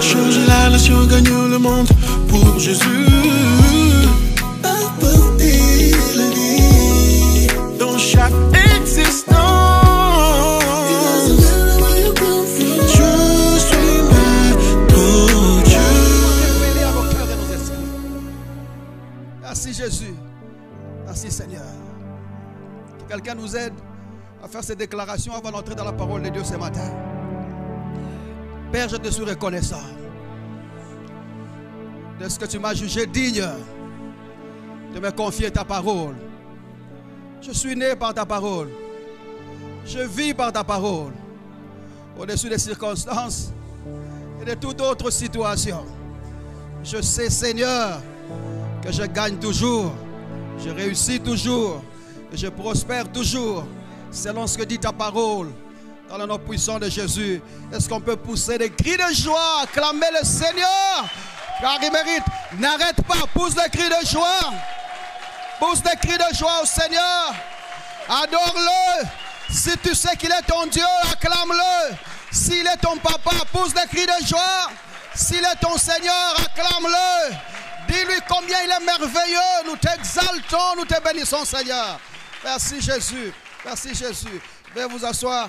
Changer la nation, gagner le monde pour Jésus. Apporter la vie dans chaque existence. Je suis maître Dieu. Révéler à nos cœurs et nos esprits. Merci Jésus. Merci Seigneur. Que quelqu'un nous aide à faire ces déclarations avant d'entrer dans la parole de Dieu ce matin. Père, je te suis reconnaissant de ce que tu m'as jugé digne de me confier ta parole. Je suis né par ta parole. Je vis par ta parole. Au-dessus des circonstances et de toute autre situation. Je sais, Seigneur, que je gagne toujours. Je réussis toujours. Et je prospère toujours. Selon ce que dit ta parole. Dans le nom puissant de Jésus. Est-ce qu'on peut pousser des cris de joie, acclamer le Seigneur, car il mérite. N'arrête pas, pousse des cris de joie. Pousse des cris de joie au Seigneur. Adore-le. Si tu sais qu'il est ton Dieu, acclame-le. S'il est ton papa, pousse des cris de joie. S'il est ton Seigneur, acclame-le. Dis-lui combien il est merveilleux. Nous t'exaltons, nous te bénissons, Seigneur. Merci Jésus. Merci Jésus. Veuillez vous asseoir.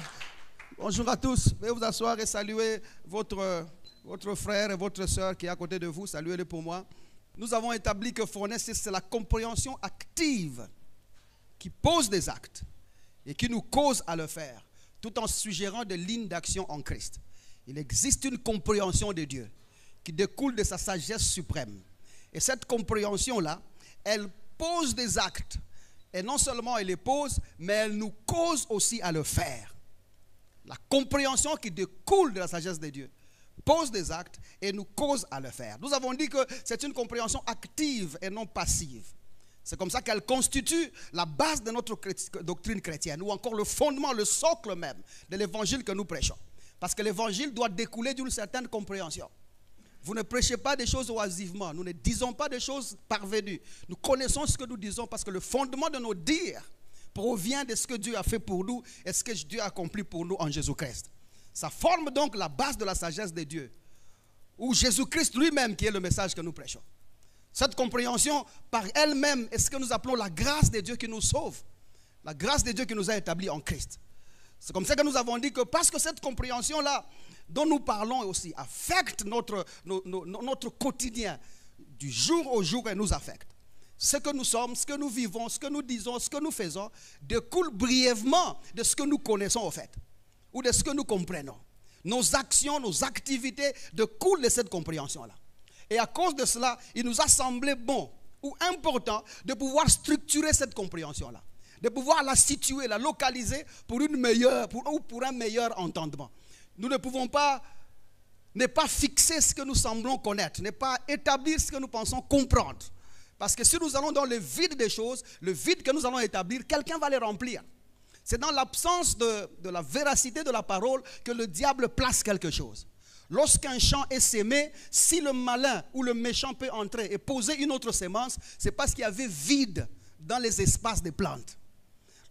Bonjour à tous. Veuillez vous asseoir et saluer votre frère et votre soeur qui est à côté de vous. Saluez-le pour moi. Nous avons établi que Phrones, c'est la compréhension active qui pose des actes et qui nous cause à le faire, tout en suggérant des lignes d'action en Christ. Il existe une compréhension de Dieu qui découle de sa sagesse suprême. Et cette compréhension-là, elle pose des actes. Et non seulement elle les pose, mais elle nous cause aussi à le faire. La compréhension qui découle de la sagesse de Dieu pose des actes et nous cause à le faire. Nous avons dit que c'est une compréhension active et non passive. C'est comme ça qu'elle constitue la base de notre doctrine chrétienne, ou encore le fondement, le socle même de l'évangile que nous prêchons. Parce que l'évangile doit découler d'une certaine compréhension. Vous ne prêchez pas des choses oisivement, nous ne disons pas des choses parvenues. Nous connaissons ce que nous disons parce que le fondement de nos dires provient de ce que Dieu a fait pour nous et ce que Dieu a accompli pour nous en Jésus-Christ. Ça forme donc la base de la sagesse de Dieu, ou Jésus-Christ lui-même qui est le message que nous prêchons. Cette compréhension par elle-même est ce que nous appelons la grâce de Dieu qui nous sauve, la grâce de Dieu qui nous a établis en Christ. C'est comme ça que nous avons dit que parce que cette compréhension-là dont nous parlons aussi affecte notre quotidien, du jour au jour, elle nous affecte. Ce que nous sommes, ce que nous vivons, ce que nous disons, ce que nous faisons, découle brièvement de ce que nous connaissons au fait, ou de ce que nous comprenons. Nos actions, nos activités découlent de cette compréhension-là. Et à cause de cela, il nous a semblé bon ou important de pouvoir structurer cette compréhension-là, de pouvoir la situer, la localiser pour un meilleur entendement. Nous ne pouvons pas ne pas fixer ce que nous semblons connaître, ne pas établir ce que nous pensons comprendre. Parce que si nous allons dans le vide des choses, le vide que nous allons établir, quelqu'un va le remplir. C'est dans l'absence de la véracité de la parole que le diable place quelque chose. Lorsqu'un champ est sémé, si le malin ou le méchant peut entrer et poser une autre sémence, c'est parce qu'il y avait vide dans les espaces des plantes.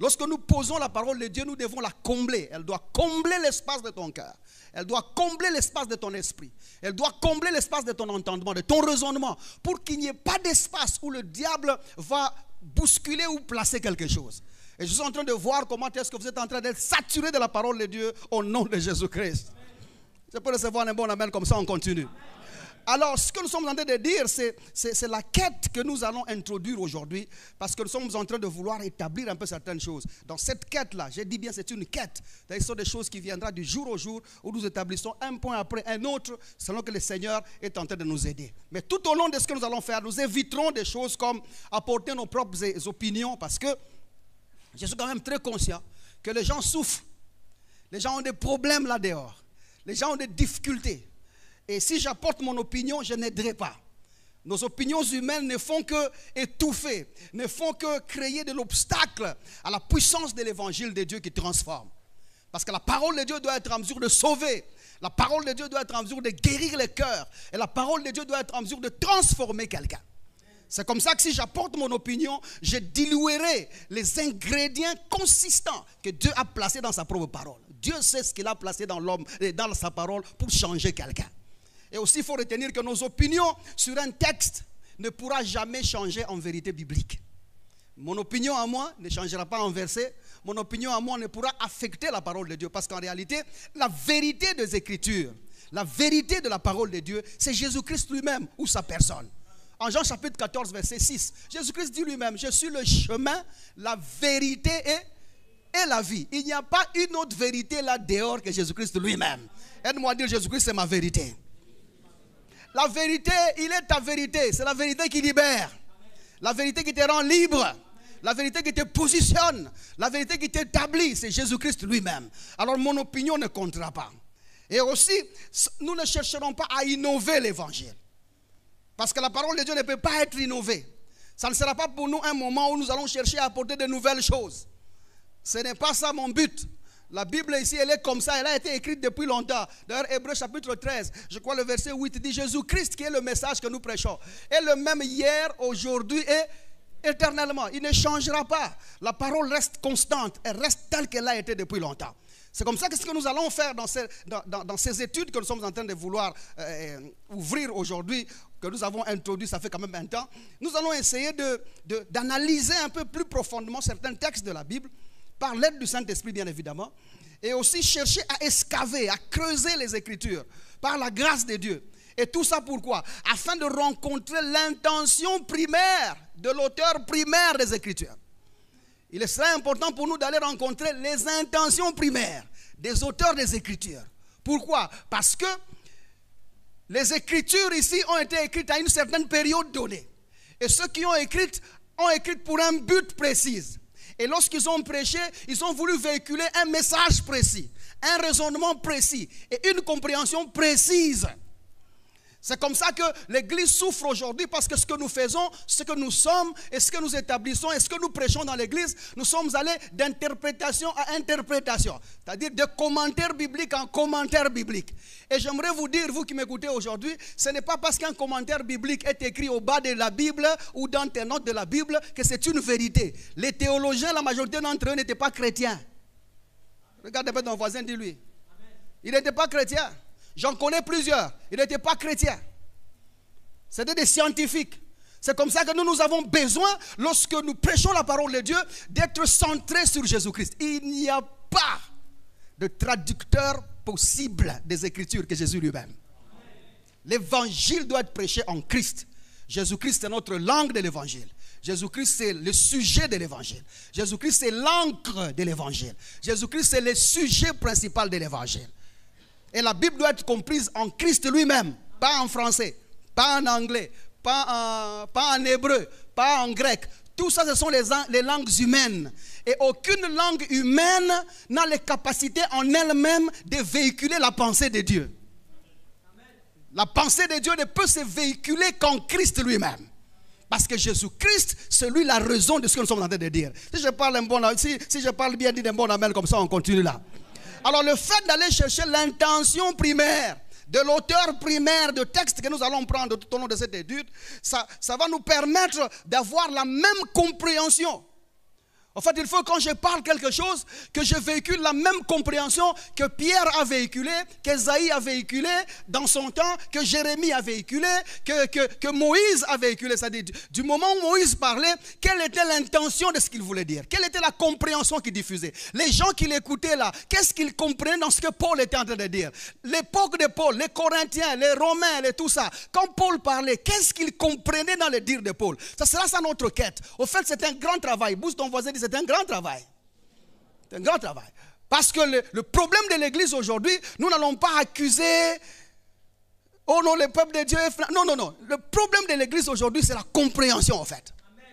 Lorsque nous posons la parole de Dieu, nous devons la combler. Elle doit combler l'espace de ton cœur. Elle doit combler l'espace de ton esprit. Elle doit combler l'espace de ton entendement, de ton raisonnement, pour qu'il n'y ait pas d'espace où le diable va bousculer ou placer quelque chose. Et je suis en train de voir comment est-ce que vous êtes en train d'être saturé de la parole de Dieu au nom de Jésus-Christ. Je peux recevoir un bon amen, comme ça on continue. Alors, ce que nous sommes en train de dire, c'est la quête que nous allons introduire aujourd'hui, parce que nous sommes en train de vouloir établir un peu certaines choses. Dans cette quête-là, j'ai dit bien, c'est une quête. Ce sont des choses qui viendront du jour au jour, où nous établissons un point après un autre, selon que le Seigneur est en train de nous aider. Mais tout au long de ce que nous allons faire, nous éviterons des choses comme apporter nos propres opinions, parce que je suis quand même très conscient que les gens souffrent. Les gens ont des problèmes là dehors. Les gens ont des difficultés. Et si j'apporte mon opinion, je n'aiderai pas. Nos opinions humaines ne font que étouffer, ne font que créer de l'obstacle à la puissance de l'évangile de Dieu qui transforme. Parce que la parole de Dieu doit être en mesure de sauver. La parole de Dieu doit être en mesure de guérir les cœurs. Et la parole de Dieu doit être en mesure de transformer quelqu'un. C'est comme ça que si j'apporte mon opinion, je diluerai les ingrédients consistants que Dieu a placés dans sa propre parole. Dieu sait ce qu'il a placé dans l'homme et dans sa parole pour changer quelqu'un. Et aussi, il faut retenir que nos opinions sur un texte ne pourra jamais changer en vérité biblique. Mon opinion à moi ne changera pas en verset. Mon opinion à moi ne pourra affecter la parole de Dieu. Parce qu'en réalité, la vérité des Écritures, la vérité de la parole de Dieu, c'est Jésus-Christ lui-même ou sa personne. En Jean chapitre 14, verset 6, Jésus-Christ dit lui-même, je suis le chemin, la vérité et la vie. Il n'y a pas une autre vérité là dehors que Jésus-Christ lui-même. Aide-moi à dire, Jésus-Christ c'est ma vérité. La vérité, il est ta vérité. C'est la vérité qui libère. La vérité qui te rend libre. La vérité qui te positionne. La vérité qui t'établit. C'est Jésus-Christ lui-même. Alors mon opinion ne comptera pas. Et aussi, nous ne chercherons pas à innover l'évangile. Parce que la parole de Dieu ne peut pas être innovée. Ça ne sera pas pour nous un moment où nous allons chercher à apporter de nouvelles choses. Ce n'est pas ça mon but. La Bible ici, elle est comme ça. Elle a été écrite depuis longtemps. D'ailleurs, Hébreux chapitre 13, je crois le verset 8 dit Jésus-Christ qui est le message que nous prêchons est le même hier, aujourd'hui et éternellement. Il ne changera pas. La parole reste constante. Elle reste telle qu'elle a été depuis longtemps. C'est comme ça que ce que nous allons faire dans ces études que nous sommes en train de vouloir ouvrir aujourd'hui, que nous avons introduit, ça fait quand même un temps. Nous allons essayer d'analyser un peu plus profondément certains textes de la Bible, par l'aide du Saint-Esprit bien évidemment, et aussi chercher à escaver, à creuser les Écritures, par la grâce de Dieu. Et tout ça pourquoi? Afin de rencontrer l'intention primaire de l'auteur primaire des Écritures. Il serait important pour nous d'aller rencontrer les intentions primaires des auteurs des Écritures. Pourquoi? Parce que les Écritures ici ont été écrites à une certaine période donnée. Et ceux qui ont écrit pour un but précis. Et lorsqu'ils ont prêché, ils ont voulu véhiculer un message précis, un raisonnement précis et une compréhension précise. C'est comme ça que l'Église souffre aujourd'hui parce que ce que nous faisons, ce que nous sommes et ce que nous établissons et ce que nous prêchons dans l'Église, nous sommes allés d'interprétation à interprétation. C'est-à-dire de commentaire biblique en commentaire biblique. Et j'aimerais vous dire, vous qui m'écoutez aujourd'hui, ce n'est pas parce qu'un commentaire biblique est écrit au bas de la Bible ou dans tes notes de la Bible que c'est une vérité. Les théologiens, la majorité d'entre eux n'étaient pas chrétiens. Regarde un peu ton voisin, dis-lui. Il n'était pas chrétien. J'en connais plusieurs. Ils n'étaient pas chrétiens. C'était des scientifiques. C'est comme ça que nous avons besoin, lorsque nous prêchons la parole de Dieu, d'être centrés sur Jésus-Christ. Il n'y a pas de traducteur possible des Écritures que Jésus lui-même. L'évangile doit être prêché en Christ. Jésus-Christ est notre langue de l'évangile. Jésus-Christ c'est le sujet de l'évangile. Jésus-Christ c'est l'encre de l'évangile. Jésus-Christ c'est le sujet principal de l'évangile. Et la Bible doit être comprise en Christ lui-même, pas en français, pas en anglais, pas en hébreu, pas en grec. Tout ça, ce sont les langues humaines. Et aucune langue humaine n'a les capacités en elle-même de véhiculer la pensée de Dieu. La pensée de Dieu ne peut se véhiculer qu'en Christ lui-même. Parce que Jésus-Christ, c'est lui la raison de ce que nous sommes en train de dire. Si je parle bien dit d'un bon amen comme ça, on continue là. Alors le fait d'aller chercher l'intention primaire de l'auteur primaire de texte que nous allons prendre tout au long de cette étude, ça va nous permettre d'avoir la même compréhension. En fait, il faut quand je parle quelque chose, que je véhicule la même compréhension que Pierre a véhiculé, qu'Ésaïe a véhiculé dans son temps, que Jérémie a véhiculé, que Moïse a véhiculé. C'est-à-dire, du moment où Moïse parlait, quelle était l'intention de ce qu'il voulait dire? Quelle était la compréhension qu'il diffusait? Les gens qui l'écoutaient là, qu'est-ce qu'ils comprenaient dans ce que Paul était en train de dire? L'époque de Paul, les Corinthiens, les Romains, tout ça, quand Paul parlait, qu'est-ce qu'ils comprenaient dans les dires de Paul? Ça sera ça notre quête. Au fait, c'est un grand travail. Bouge ton voisin, c'est un grand travail. C'est un grand travail. Parce que le problème de l'Église aujourd'hui, nous n'allons pas accuser, oh non, le peuple de Dieu est... Non, non, non. Le problème de l'Église aujourd'hui, c'est la compréhension en fait. Amen.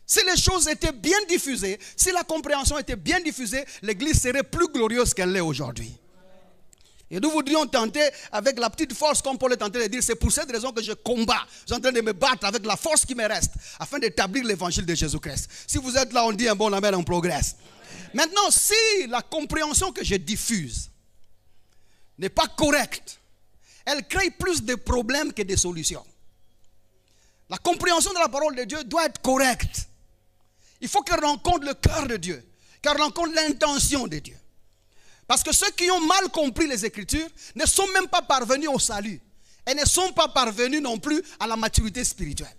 Si les choses étaient bien diffusées, si la compréhension était bien diffusée, l'Église serait plus glorieuse qu'elle l'est aujourd'hui. Et nous voudrions tenter avec la petite force, comme Paul est en train de dire, c'est pour cette raison que je combats. Je suis en train de me battre avec la force qui me reste, afin d'établir l'évangile de Jésus-Christ. Si vous êtes là, on dit un bon amen, on progresse. Maintenant, si la compréhension que je diffuse n'est pas correcte, elle crée plus de problèmes que de solutions. La compréhension de la parole de Dieu doit être correcte. Il faut qu'elle rencontre le cœur de Dieu, qu'elle rencontre l'intention de Dieu. Parce que ceux qui ont mal compris les Écritures ne sont même pas parvenus au salut. Et ne sont pas parvenus non plus à la maturité spirituelle.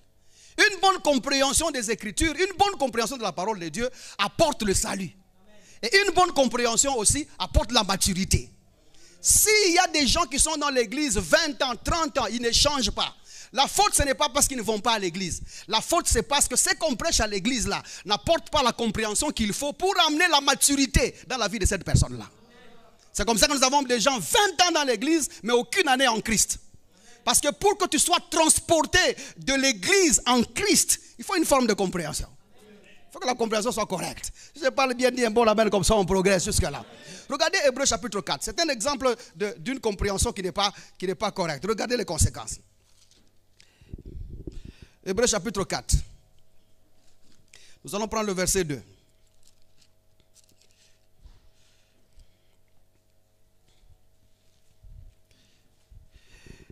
Une bonne compréhension des Écritures, une bonne compréhension de la parole de Dieu apporte le salut. Et une bonne compréhension aussi apporte la maturité. S'il y a des gens qui sont dans l'église 20 ans, 30 ans, ils ne changent pas. La faute, ce n'est pas parce qu'ils ne vont pas à l'église. La faute, c'est parce que ce qu'on prêche à l'église là n'apporte pas la compréhension qu'il faut pour amener la maturité dans la vie de cette personne-là. C'est comme ça que nous avons des gens 20 ans dans l'église, mais aucune année en Christ. Parce que pour que tu sois transporté de l'église en Christ, il faut une forme de compréhension. Il faut que la compréhension soit correcte. Si je parle bien dit un bon label comme ça, on progresse jusque-là. Regardez Hébreux chapitre 4. C'est un exemple d'une compréhension qui n'est pas correcte. Regardez les conséquences. Hébreux chapitre 4. Nous allons prendre le verset 2.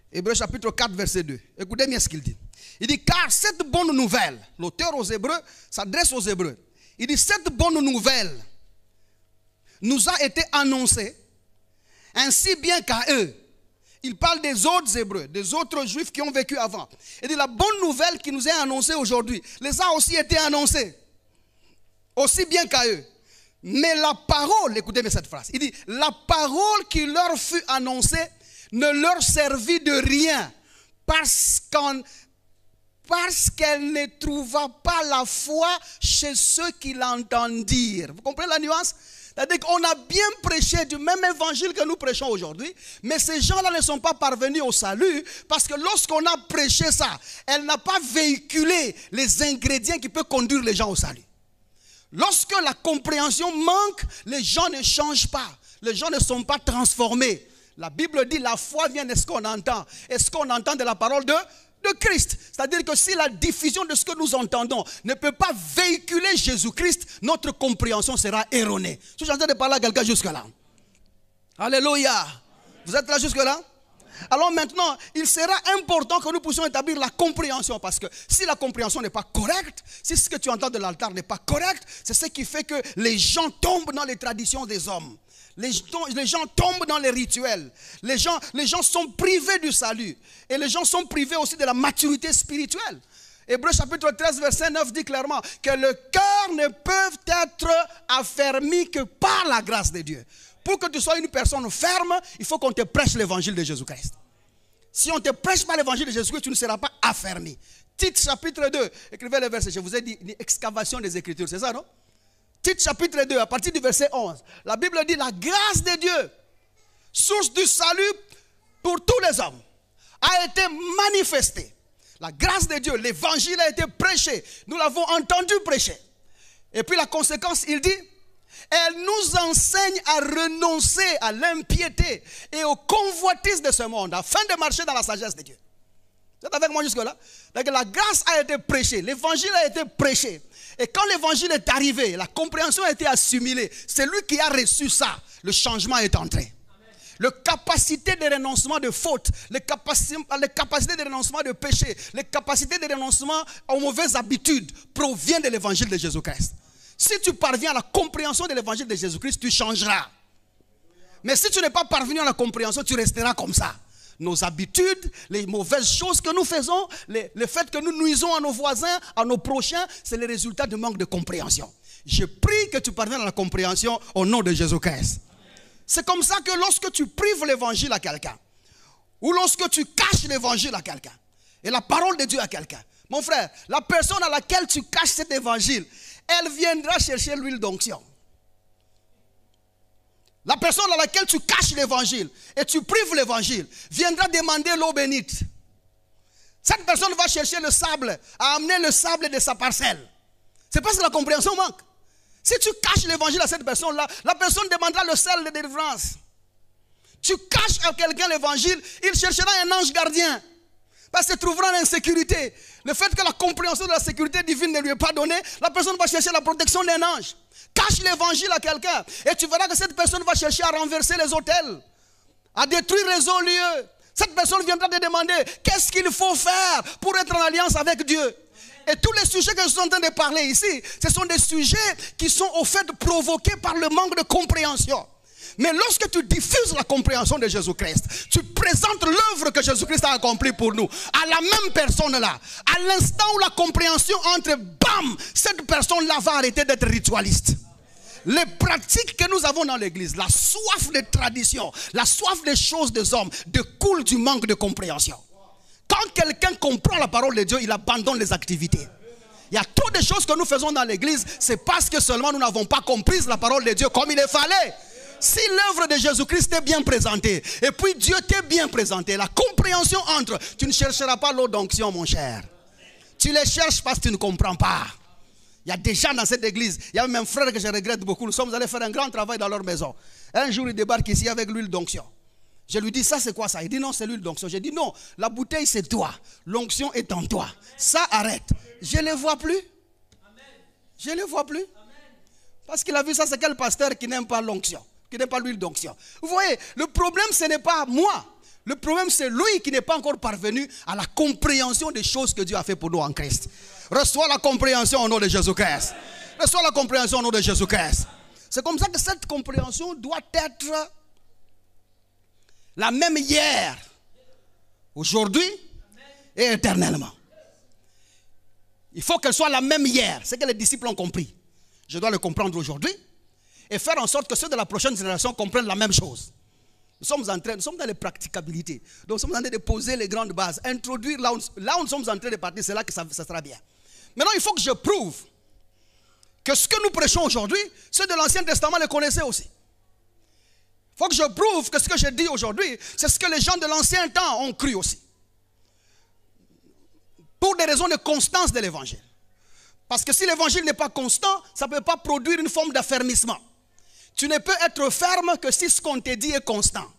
Hébreux chapitre 4, verset 2. Écoutez bien ce qu'il dit. Il dit, car cette bonne nouvelle, l'auteur aux Hébreux s'adresse aux Hébreux. Il dit, cette bonne nouvelle nous a été annoncée, ainsi bien qu'à eux. Il parle des autres Hébreux, des autres Juifs qui ont vécu avant. Il dit, la bonne nouvelle qui nous est annoncée aujourd'hui, les a aussi été annoncée, aussi bien qu'à eux. Mais la parole, écoutez bien cette phrase, il dit, la parole qui leur fut annoncée ne leur servit de rien parce qu'elle ne trouva pas la foi chez ceux qui l'entendirent. Vous comprenez la nuance? C'est-à-dire qu'on a bien prêché du même évangile que nous prêchons aujourd'hui, mais ces gens-là ne sont pas parvenus au salut parce que lorsqu'on a prêché ça, elle n'a pas véhiculé les ingrédients qui peuvent conduire les gens au salut. Lorsque la compréhension manque, les gens ne changent pas, les gens ne sont pas transformés. La Bible dit la foi vient de ce qu'on entend. Et ce qu'on entend de la parole de Christ. C'est-à-dire que si la diffusion de ce que nous entendons ne peut pas véhiculer Jésus-Christ, notre compréhension sera erronée. Je suis en train de parler à quelqu'un jusque-là. Alléluia. Vous êtes là jusque-là? Alors maintenant, il sera important que nous puissions établir la compréhension. Parce que si la compréhension n'est pas correcte, si ce que tu entends de l'altar n'est pas correct, c'est ce qui fait que les gens tombent dans les traditions des hommes. Les gens tombent dans les rituels. Les gens sont privés du salut. Et les gens sont privés aussi de la maturité spirituelle. Hébreux chapitre 13, verset 9 dit clairement que le cœur ne peut être affermi que par la grâce de Dieu. Pour que tu sois une personne ferme, il faut qu'on te prêche l'évangile de Jésus-Christ. Si on ne te prêche pas l'évangile de Jésus-Christ, tu ne seras pas affermi. Tite chapitre 2, écrivez le verset. Je vous ai dit une excavation des Écritures, c'est ça, non? Tite chapitre 2, à partir du verset 11. La Bible dit la grâce de Dieu, source du salut pour tous les hommes, a été manifestée. La grâce de Dieu, l'évangile a été prêché. Nous l'avons entendu prêcher. Et puis la conséquence, il dit, elle nous enseigne à renoncer à l'impiété et aux convoitises de ce monde, afin de marcher dans la sagesse de Dieu. Vous êtes avec moi jusque-là? Donc la grâce a été prêchée, l'évangile a été prêché. Et quand l'évangile est arrivé, la compréhension a été assimilée. C'est lui qui a reçu ça. Le changement est entré. Les capacités de renoncement de faute, les capacités de renoncement de péché, les capacités de renoncement aux mauvaises habitudes proviennent de l'évangile de Jésus-Christ. Si tu parviens à la compréhension de l'évangile de Jésus-Christ, tu changeras. Mais si tu n'es pas parvenu à la compréhension, tu resteras comme ça. Nos habitudes, les mauvaises choses que nous faisons, le fait que nous nuisons à nos voisins, à nos prochains, c'est le résultat du manque de compréhension. Je prie que tu parviennes à la compréhension au nom de Jésus-Christ. C'est comme ça que lorsque tu prives l'évangile à quelqu'un, ou lorsque tu caches l'évangile à quelqu'un, et la parole de Dieu à quelqu'un, mon frère, la personne à laquelle tu caches cet évangile, elle viendra chercher l'huile d'onction. La personne à laquelle tu caches l'évangile et tu prives l'évangile viendra demander l'eau bénite. Cette personne va chercher le sable, à amener le sable de sa parcelle. C'est parce que la compréhension manque. Si tu caches l'évangile à cette personne-là, la personne demandera le sel de délivrance. Tu caches à quelqu'un l'évangile, il cherchera un ange gardien. Parce qu'il trouvera l'insécurité. Le fait que la compréhension de la sécurité divine ne lui est pas donnée, la personne va chercher la protection d'un ange. Cache l'évangile à quelqu'un et tu verras que cette personne va chercher à renverser les autels, à détruire les hauts lieux. Cette personne viendra te demander qu'est-ce qu'il faut faire pour être en alliance avec Dieu. Et tous les sujets que je suis en train de parler ici, ce sont des sujets qui sont au fait provoqués par le manque de compréhension. Mais lorsque tu diffuses la compréhension de Jésus-Christ, tu présentes l'œuvre que Jésus-Christ a accomplie pour nous à la même personne-là. À l'instant où la compréhension entre, bam, cette personne-là va arrêter d'être ritualiste. Les pratiques que nous avons dans l'église, la soif de tradition, la soif des choses des hommes, découle du manque de compréhension. Quand quelqu'un comprend la parole de Dieu, il abandonne les activités. Il y a trop de choses que nous faisons dans l'église, c'est parce que seulement nous n'avons pas compris la parole de Dieu comme il fallait. Si l'œuvre de Jésus-Christ t'est bien présentée, et puis Dieu t'est bien présenté, la compréhension entre, tu ne chercheras pas l'eau d'onction, mon cher. Tu les cherches parce que tu ne comprends pas. Il y a des gens dans cette église, il y a même un frère que je regrette beaucoup, nous sommes allés faire un grand travail dans leur maison. Un jour, il débarque ici avec l'huile d'onction. Je lui dis, ça c'est quoi ça? Il dit, non, c'est l'huile d'onction. J'ai dit, non, la bouteille c'est toi, l'onction est en toi. Ça arrête. Je ne les vois plus. Je ne les vois plus. Parce qu'il a vu ça, c'est quel pasteur qui n'aime pas l'onction, qui n'aime pas l'huile d'onction. Vous voyez, le problème ce n'est pas moi. Le problème c'est lui qui n'est pas encore parvenu à la compréhension des choses que Dieu a fait pour nous en Christ. Reçois la compréhension au nom de Jésus-Christ. Reçois la compréhension au nom de Jésus-Christ. C'est comme ça que cette compréhension doit être la même hier, aujourd'hui et éternellement. Il faut qu'elle soit la même hier. C'est que les disciples ont compris. Je dois le comprendre aujourd'hui et faire en sorte que ceux de la prochaine génération comprennent la même chose. Nous sommes dans les practicabilités. Donc nous sommes en train de poser les grandes bases, introduire là où nous sommes en train de partir, c'est là que ça sera bien. Maintenant, il faut que je prouve que ce que nous prêchons aujourd'hui, ceux de l'Ancien Testament le connaissaient aussi. Il faut que je prouve que ce que je dis aujourd'hui, c'est ce que les gens de l'ancien temps ont cru aussi. Pour des raisons de constance de l'évangile. Parce que si l'évangile n'est pas constant, ça ne peut pas produire une forme d'affermissement. Tu ne peux être ferme que si ce qu'on te dit est constant.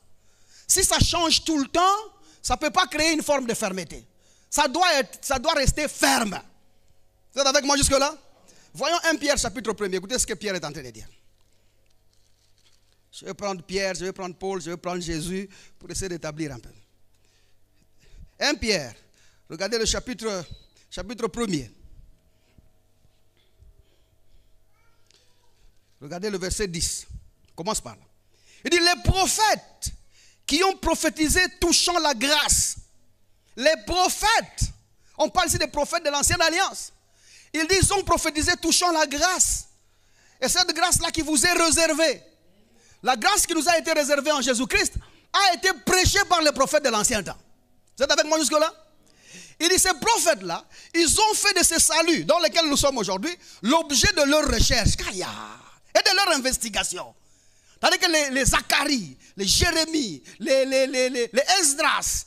Si ça change tout le temps, ça ne peut pas créer une forme de fermeté. Ça doit rester ferme. Vous êtes avec moi jusque-là? Voyons 1 Pierre chapitre 1er. Écoutez ce que Pierre est en train de dire. Je vais prendre Pierre, je vais prendre Paul, je vais prendre Jésus pour essayer d'établir un peu. 1 Pierre, regardez le chapitre 1er. Regardez le verset 10. Commence par là. Il dit, les prophètes qui ont prophétisé touchant la grâce. Les prophètes, on parle ici des prophètes de l'ancienne alliance. Ils disent, ils ont prophétisé touchant la grâce. Et cette grâce-là qui vous est réservée. La grâce qui nous a été réservée en Jésus-Christ a été prêchée par les prophètes de l'ancien temps. Vous êtes avec moi jusque-là? Il dit, ces prophètes-là, ils ont fait de ces saluts dans lesquels nous sommes aujourd'hui l'objet de leur recherche et de leur investigation. C'est-à-dire que les Zacharie, les Jérémie, les Esdras,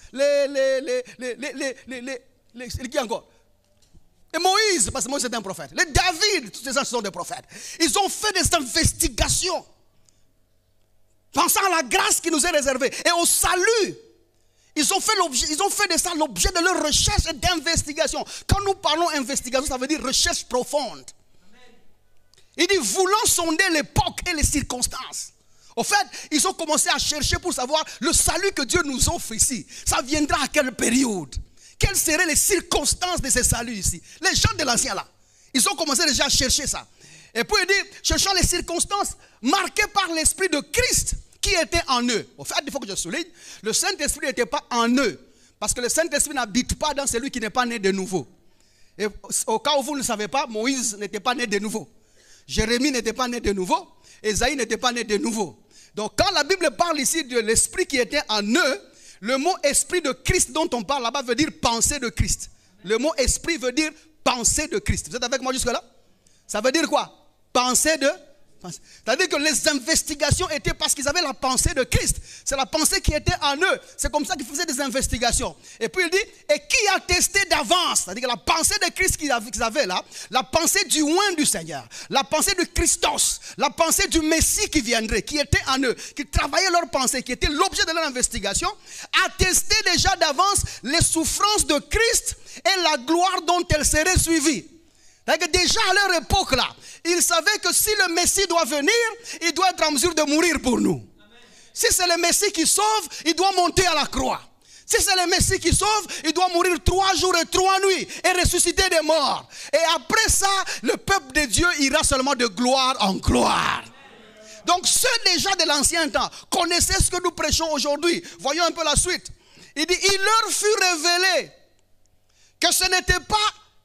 qui encore? Et Moïse, parce que Moïse était un prophète. Les David, tous ces gens sont des prophètes. Ils ont fait des investigations. Pensant à la grâce qui nous est réservée et au salut. Ils ont fait de ça l'objet de leur recherche et d'investigation. Quand nous parlons investigation, ça veut dire recherche profonde. Il dit, voulant sonder l'époque et les circonstances. Au fait, ils ont commencé à chercher pour savoir le salut que Dieu nous offre ici. Ça viendra à quelle période? Quelles seraient les circonstances de ce salut ici? Les gens de l'ancien là, ils ont commencé déjà à chercher ça. Et puis il dit, cherchant les circonstances marquées par l'Esprit de Christ qui était en eux. Au fait, il faut que je souligne, le Saint-Esprit n'était pas en eux. Parce que le Saint-Esprit n'habite pas dans celui qui n'est pas né de nouveau. Et au cas où vous ne le savez pas, Moïse n'était pas né de nouveau. Jérémie n'était pas né de nouveau. Ésaïe n'était pas né de nouveau. Donc quand la Bible parle ici de l'Esprit qui était en eux, le mot Esprit de Christ dont on parle là-bas veut dire pensée de Christ. Le mot Esprit veut dire pensée de Christ. Vous êtes avec moi jusque-là? Ça veut dire quoi? Pensée de... C'est-à-dire que les investigations étaient parce qu'ils avaient la pensée de Christ. C'est la pensée qui était en eux. C'est comme ça qu'ils faisaient des investigations. Et puis il dit, et qui a testé d'avance? C'est-à-dire que la pensée de Christ qu'ils avaient là, la pensée du oint du Seigneur, la pensée de Christos, la pensée du Messie qui viendrait, qui était en eux, qui travaillait leur pensée, qui était l'objet de leur investigation, a testé déjà d'avance les souffrances de Christ et la gloire dont elles seraient suivies. C'est-à-dire que déjà à leur époque là, ils savaient que si le Messie doit venir, il doit être en mesure de mourir pour nous. Amen. Si c'est le Messie qui sauve, il doit monter à la croix. Si c'est le Messie qui sauve, il doit mourir 3 jours et 3 nuits et ressusciter des morts. Et après ça, le peuple de Dieu ira seulement de gloire en gloire. Donc ceux déjà de l'ancien temps connaissaient ce que nous prêchons aujourd'hui. Voyons un peu la suite. Il dit, il leur fut révélé que ce n'était pas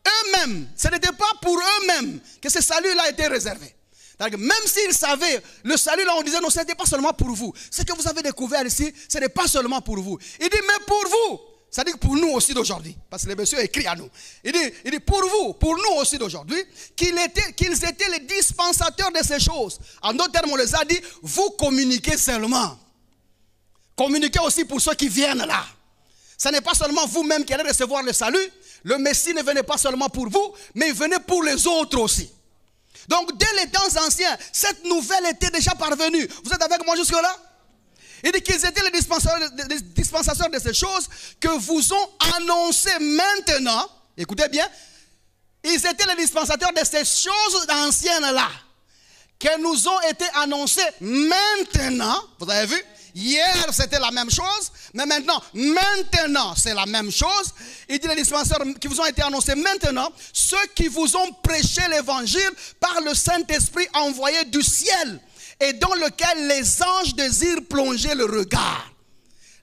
eux-mêmes, ce n'était pas pour eux-mêmes que ce salut-là a été réservé. Même s'ils savaient, le salut là on disait non, ce n'était pas seulement pour vous. Ce que vous avez découvert ici, ce n'est pas seulement pour vous. Il dit mais pour vous, c'est-à-dire pour nous aussi d'aujourd'hui, parce que le monsieur écrit à nous. Il dit pour vous, pour nous aussi d'aujourd'hui, qu'ils étaient les dispensateurs de ces choses. En d'autres termes, on les a dit, vous communiquez seulement. Communiquez aussi pour ceux qui viennent là. Ce n'est pas seulement vous-même qui allez recevoir le salut. Le Messie ne venait pas seulement pour vous, mais il venait pour les autres aussi. Donc, dès les temps anciens, cette nouvelle était déjà parvenue. Vous êtes avec moi jusque-là? Il dit qu'ils étaient les dispensateurs de ces choses que vous ont annoncé maintenant. Écoutez bien. Ils étaient les dispensateurs de ces choses anciennes-là, qui nous ont été annoncées maintenant. Vous avez vu? Hier, c'était la même chose, mais maintenant, c'est la même chose. Il dit les dispensateurs qui vous ont été annoncés maintenant, ceux qui vous ont prêché l'évangile par le Saint-Esprit envoyé du ciel et dans lequel les anges désirent plonger le regard.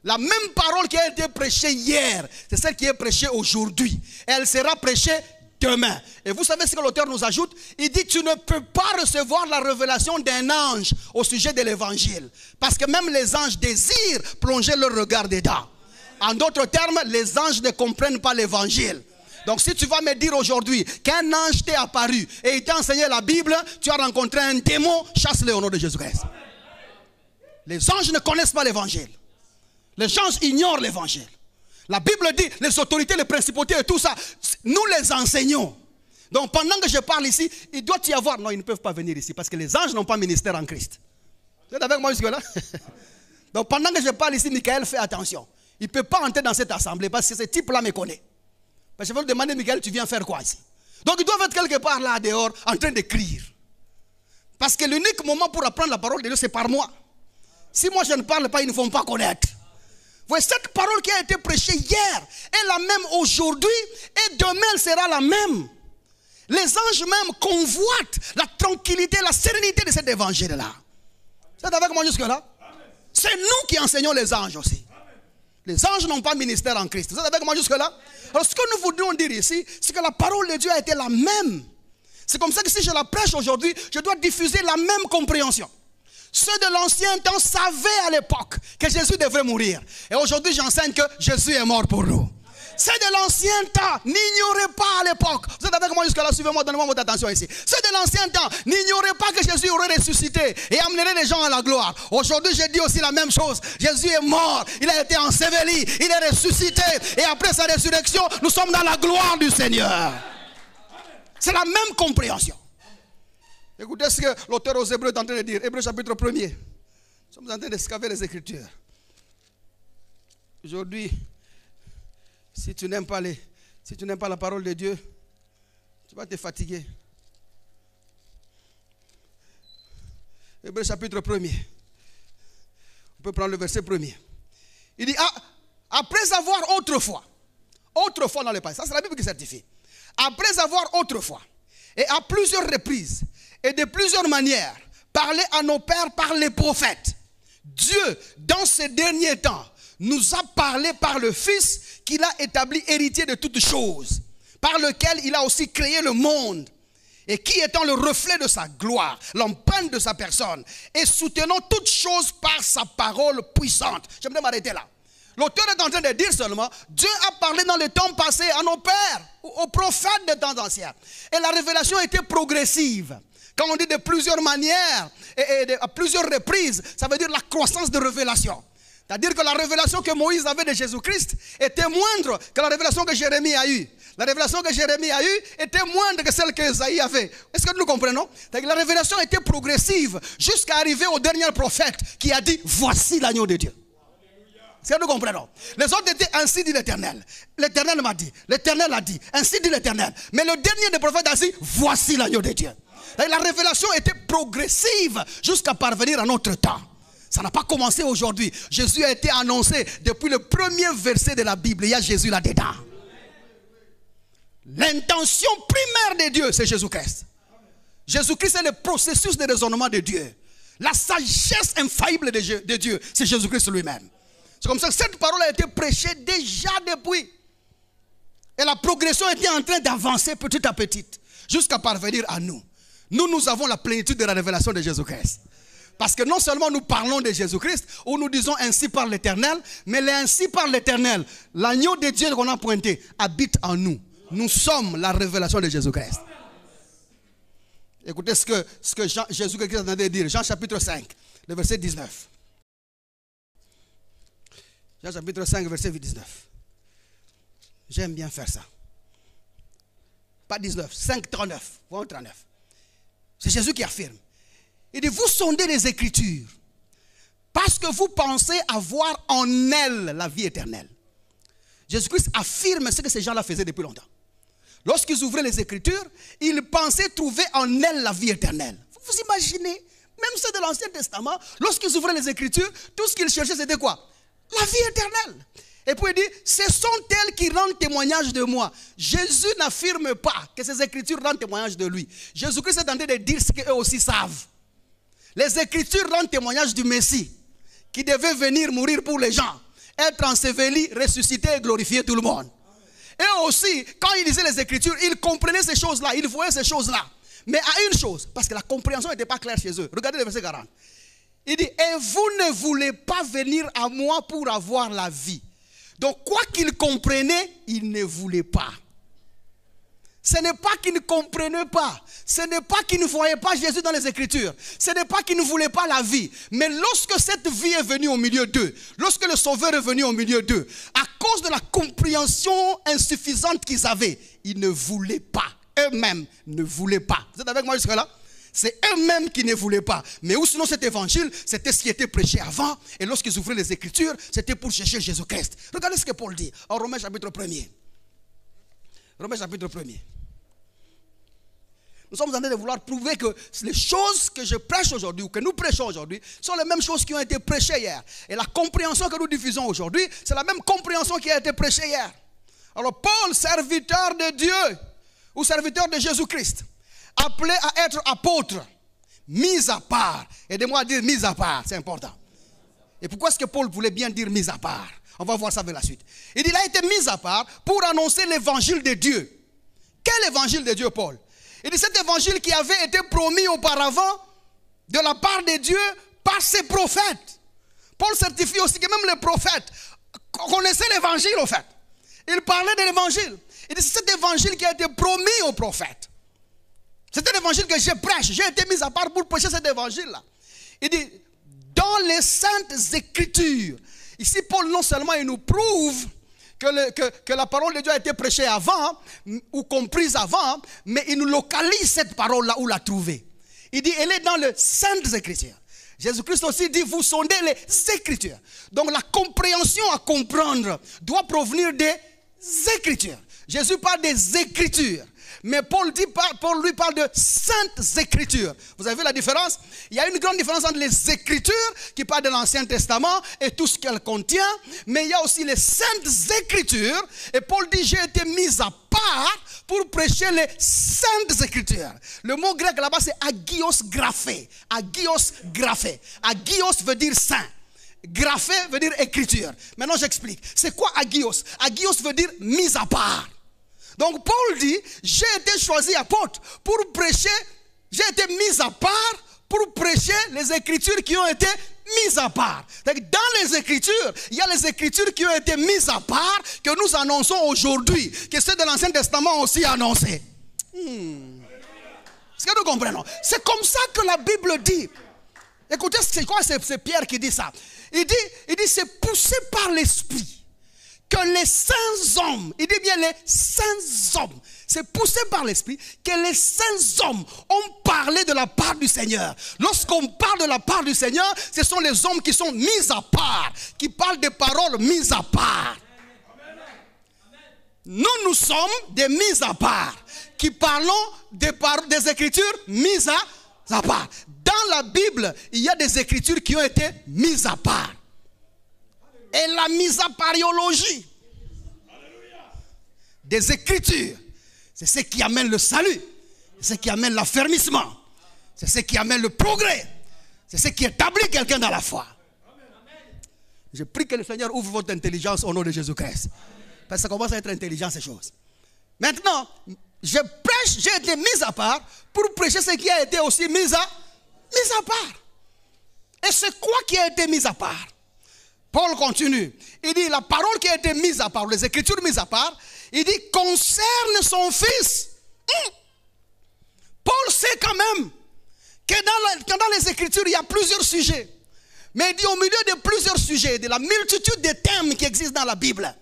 La même parole qui a été prêchée hier, c'est celle qui est prêchée aujourd'hui. Elle sera prêchée demain. Et vous savez ce que l'auteur nous ajoute? Il dit tu ne peux pas recevoir la révélation d'un ange au sujet de l'évangile. Parce que même les anges désirent plonger leur regard dedans. En d'autres termes, les anges ne comprennent pas l'évangile. Donc si tu vas me dire aujourd'hui qu'un ange t'est apparu et il t'a enseigné la Bible, tu as rencontré un démon, chasse-le au nom de Jésus-Christ. Les anges ne connaissent pas l'évangile. Les anges ignorent l'évangile. La Bible dit, les autorités, les principautés et tout ça, nous les enseignons. Donc pendant que je parle ici, il doit y avoir... Non, ils ne peuvent pas venir ici parce que les anges n'ont pas ministère en Christ. Vous êtes avec moi jusque-là? Donc pendant que je parle ici, Michael, fais attention. Il ne peut pas entrer dans cette assemblée parce que ce type-là me connaît. Parce que je vais lui demander, Michael, tu viens faire quoi ici? Donc ils doivent être quelque part là dehors en train d'écrire. Parce que l'unique moment pour apprendre la parole de Dieu, c'est par moi. Si moi je ne parle pas, ils ne vont pas connaître. Voyez, cette parole qui a été prêchée hier est la même aujourd'hui et demain elle sera la même. Les anges même convoitent la tranquillité, la sérénité de cet évangile-là. Vous êtes avec moi jusque-là? C'est nous qui enseignons les anges aussi. Les anges n'ont pas ministère en Christ. Vous êtes avec moi jusque-là? Alors ce que nous voudrions dire ici, c'est que la parole de Dieu a été la même. C'est comme ça que si je la prêche aujourd'hui, je dois diffuser la même compréhension. Ceux de l'ancien temps savaient à l'époque que Jésus devrait mourir. Et aujourd'hui, j'enseigne que Jésus est mort pour nous. Ceux de l'ancien temps n'ignoraient pas à l'époque. Vous êtes avec moi jusqu'à là, suivez-moi, donnez-moi votre attention ici. Ceux de l'ancien temps n'ignoraient pas que Jésus aurait ressuscité et amènerait les gens à la gloire. Aujourd'hui, je dis aussi la même chose. Jésus est mort, il a été enseveli, il est ressuscité. Et après sa résurrection, nous sommes dans la gloire du Seigneur. C'est la même compréhension. Écoutez ce que l'auteur aux Hébreux est en train de dire. Hébreux chapitre 1er. Nous sommes en train d'escaver les Écritures. Aujourd'hui, si tu n'aimes pas la parole de Dieu, tu vas te fatiguer. Hébreux chapitre 1er. On peut prendre le verset 1er. Il dit, après avoir autrefois dans le passé, ça c'est la Bible qui certifie. Après avoir autrefois, et à plusieurs reprises, et de plusieurs manières, parlé à nos pères par les prophètes, Dieu, dans ces derniers temps, nous a parlé par le Fils qu'il a établi héritier de toutes choses, par lequel il a aussi créé le monde, et qui étant le reflet de sa gloire, l'empreinte de sa personne, et soutenant toutes choses par sa parole puissante. J'aimerais m'arrêter là. L'auteur est en train de dire seulement, Dieu a parlé dans le temps passé à nos pères, aux prophètes des temps anciens. Et la révélation était progressive. Quand on dit de plusieurs manières et à plusieurs reprises, ça veut dire la croissance de révélation. C'est-à-dire que la révélation que Moïse avait de Jésus-Christ était moindre que la révélation que Jérémie a eue. La révélation que Jérémie a eue était moindre que celle que Esaïe avait. Est-ce que nous comprenons? La révélation était progressive jusqu'à arriver au dernier prophète qui a dit, voici l'agneau de Dieu. Est-ce que nous comprenons? Les autres étaient, ainsi dit l'Éternel. L'Éternel m'a dit, l'Éternel a dit, ainsi dit l'Éternel. Mais le dernier des prophètes a dit, voici l'agneau de Dieu. La révélation était progressive jusqu'à parvenir à notre temps. Ça n'a pas commencé aujourd'hui. Jésus a été annoncé depuis le premier verset de la Bible. Il y a Jésus là-dedans. L'intention primaire de Dieu, c'est Jésus-Christ. Jésus-Christ est le processus de raisonnement de Dieu. La sagesse infaillible de Dieu, c'est Jésus-Christ lui-même. C'est comme ça que cette parole a été prêchée déjà depuis. Et la progression était en train d'avancer petit à petit, jusqu'à parvenir à nous. Nous avons la plénitude de la révélation de Jésus-Christ. Parce que non seulement nous parlons de Jésus-Christ, ou nous disons ainsi par l'Éternel, mais ainsi par l'Éternel, l'agneau de Dieu qu'on a pointé, habite en nous. Nous sommes la révélation de Jésus-Christ. Écoutez ce que Jésus-Christ a de dire. Jean chapitre 5, le verset 19. Jean chapitre 5, verset 19. J'aime bien faire ça. Pas 19, 5, 39. 39. C'est Jésus qui affirme. Il dit, vous sondez les Écritures parce que vous pensez avoir en elles la vie éternelle. Jésus-Christ affirme ce que ces gens-là faisaient depuis longtemps. Lorsqu'ils ouvraient les Écritures, ils pensaient trouver en elles la vie éternelle. Vous imaginez, même ceux de l'Ancien Testament, lorsqu'ils ouvraient les Écritures, tout ce qu'ils cherchaient, c'était quoi? La vie éternelle. Et puis il dit, ce sont elles qui rendent témoignage de moi. Jésus n'affirme pas que ces Écritures rendent témoignage de lui. Jésus-Christ est en train de dire ce qu'eux aussi savent. Les Écritures rendent témoignage du Messie, qui devait venir mourir pour les gens, être enseveli, ressuscité et glorifier tout le monde. Et aussi, quand ils lisaient les Écritures, ils comprenaient ces choses-là, ils voyaient ces choses-là. Mais à une chose, parce que la compréhension n'était pas claire chez eux. Regardez le verset 40. Il dit, et vous ne voulez pas venir à moi pour avoir la vie. Donc, quoi qu'ils comprenaient, ils ne voulaient pas. Ce n'est pas qu'ils ne comprenaient pas. Ce n'est pas qu'ils ne voyaient pas Jésus dans les Écritures. Ce n'est pas qu'ils ne voulaient pas la vie. Mais lorsque cette vie est venue au milieu d'eux, lorsque le Sauveur est venu au milieu d'eux, à cause de la compréhension insuffisante qu'ils avaient, ils ne voulaient pas. Eux-mêmes ne voulaient pas. Vous êtes avec moi jusqu'à là? C'est eux-mêmes qui ne voulaient pas. Mais ou sinon cet évangile, c'était ce qui était prêché avant. Et lorsqu'ils ouvraient les Écritures, c'était pour chercher Jésus-Christ. Regardez ce que Paul dit en Romains chapitre 1er. Romains chapitre 1er. Nous sommes en train de vouloir prouver que les choses que je prêche aujourd'hui, ou que nous prêchons aujourd'hui, sont les mêmes choses qui ont été prêchées hier. Et la compréhension que nous diffusons aujourd'hui, c'est la même compréhension qui a été prêchée hier. Alors Paul, serviteur de Dieu, ou serviteur de Jésus-Christ, appelé à être apôtre, mis à part. Aidez-moi à dire mis à part, c'est important. Et pourquoi est-ce que Paul voulait bien dire mis à part? On va voir ça vers la suite. Il dit, il a été mis à part pour annoncer l'évangile de Dieu. Quel évangile de Dieu, Paul? Il dit, cet évangile qui avait été promis auparavant de la part de Dieu par ses prophètes. Paul certifie aussi que même les prophètes connaissaient l'évangile, au fait. Il parlait de l'évangile. Il dit, c'est cet évangile qui a été promis aux prophètes. C'est un évangile que je prêche. J'ai été mis à part pour prêcher cet évangile-là. Il dit, dans les saintes écritures. Ici, Paul, non seulement il nous prouve que la parole de Dieu a été prêchée avant, ou comprise avant, mais il nous localise cette parole-là où la trouver. Il dit, elle est dans les saintes écritures. Jésus-Christ aussi dit, vous sondez les écritures. Donc la compréhension à comprendre doit provenir des écritures. Jésus parle des écritures. Mais Paul lui parle de saintes écritures. Vous avez vu la différence? Il y a une grande différence entre les écritures qui parlent de l'Ancien Testament et tout ce qu'elle contient. Mais il y a aussi les saintes écritures. Et Paul dit, j'ai été mis à part pour prêcher les saintes écritures. Le mot grec là-bas c'est agios graphé. Agios graphé. Agios veut dire saint. Graphé veut dire écriture. Maintenant j'explique. C'est quoi agios? Agios veut dire mis à part. Donc Paul dit, j'ai été choisi apôtre pour prêcher, j'ai été mis à part pour prêcher les écritures qui ont été mises à part. Donc, dans les écritures, il y a les écritures qui ont été mises à part que nous annonçons aujourd'hui, que ceux de l'Ancien Testament ont aussi annoncé. Est-ce que nous comprenons? C'est comme ça que la Bible dit. Écoutez, c'est quoi? C'est Pierre qui dit ça. Il dit c'est poussé par l'Esprit que les saints hommes, il dit bien les saints hommes, c'est poussé par l'Esprit que les saints hommes ont parlé de la part du Seigneur. Lorsqu'on parle de la part du Seigneur, ce sont les hommes qui sont mis à part, qui parlent des paroles mises à part. Nous sommes des mises à part, qui parlons des Écritures mises à part. Dans dans la Bible, il y a des écritures qui ont été mises à part. Et la mise à pariologie des écritures, c'est ce qui amène le salut, c'est ce qui amène l'affermissement, c'est ce qui amène le progrès, c'est ce qui établit quelqu'un dans la foi. Je prie que le Seigneur ouvre votre intelligence au nom de Jésus-Christ. Parce que ça commence à être intelligent ces choses. Maintenant, je prêche, j'ai été mis à part pour prêcher ce qui a été aussi mis à part. Et c'est quoi qui a été mis à part? Paul continue. Il dit la parole qui a été mise à part, les écritures mises à part, il dit concerne son fils. Paul sait quand même que dans les écritures il y a plusieurs sujets. Mais il dit au milieu de plusieurs sujets, de la multitude de thèmes qui existent dans la Bible,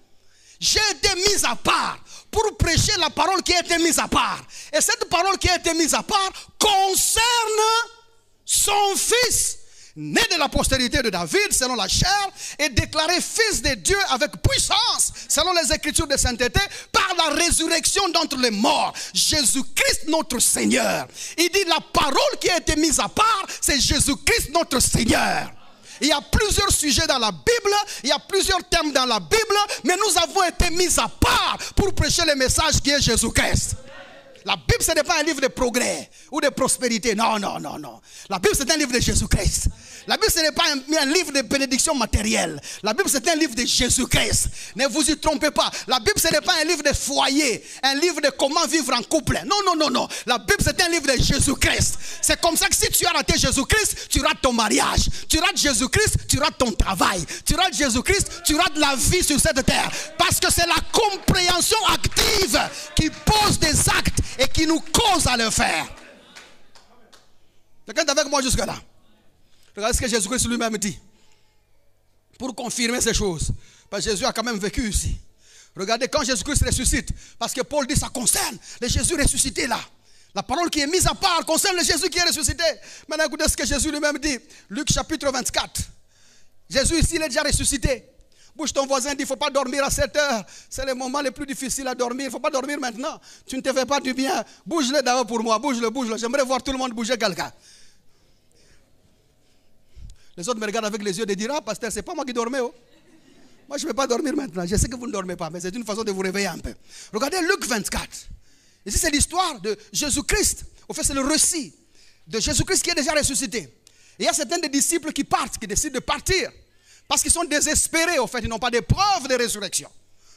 j'ai été mis à part pour prêcher la parole qui a été mise à part. Et cette parole qui a été mise à part concerne son fils, né de la postérité de David selon la chair et déclaré fils de Dieu avec puissance selon les écritures de sainteté par la résurrection d'entre les morts, Jésus-Christ notre Seigneur. Il dit la parole qui a été mise à part, c'est Jésus-Christ notre Seigneur. Il y a plusieurs sujets dans la Bible, il y a plusieurs thèmes dans la Bible, mais nous avons été mis à part pour prêcher le message qui est Jésus-Christ. La Bible, ce n'est pas un livre de progrès ou de prospérité. Non, non, non, non. La Bible, c'est un livre de Jésus-Christ. La Bible, ce n'est pas un livre de bénédiction matérielle. La Bible, c'est un livre de Jésus-Christ. Ne vous y trompez pas. La Bible, ce n'est pas un livre de foyer, un livre de comment vivre en couple. Non, non, non, non. La Bible, c'est un livre de Jésus-Christ. C'est comme ça que si tu as raté Jésus-Christ, tu rates ton mariage. Tu rates Jésus-Christ, tu rates ton travail. Tu rates Jésus-Christ, tu rates la vie sur cette terre. Parce que c'est la compréhension active qui pose des actes et qui nous cause à le faire. Quelqu'un est avec moi jusque-là? Regardez ce que Jésus-Christ lui-même dit. Pour confirmer ces choses. Parce que Jésus a quand même vécu ici. Regardez quand Jésus-Christ ressuscite. Parce que Paul dit ça concerne le Jésus ressuscité là. La parole qui est mise à part concerne le Jésus qui est ressuscité. Maintenant écoutez ce que Jésus lui-même dit. Luc chapitre 24. Jésus ici il est déjà ressuscité. Bouge ton voisin, dit il ne faut pas dormir à 7 heures. C'est le moment le plus difficile à dormir. Il ne faut pas dormir maintenant. Tu ne te fais pas du bien. Bouge-le d'abord pour moi. Bouge-le, bouge-le. J'aimerais voir tout le monde bouger quelqu'un. Les autres me regardent avec les yeux de dire, ah pasteur, c'est pas moi qui dormais. Oh. Moi je ne vais pas dormir maintenant. Je sais que vous ne dormez pas, mais c'est une façon de vous réveiller un peu. Regardez Luc 24. Ici c'est l'histoire de Jésus-Christ. En fait c'est le récit de Jésus-Christ qui est déjà ressuscité. Et il y a certains des disciples qui partent, qui décident de partir. Parce qu'ils sont désespérés, en fait, ils n'ont pas de preuves de résurrection.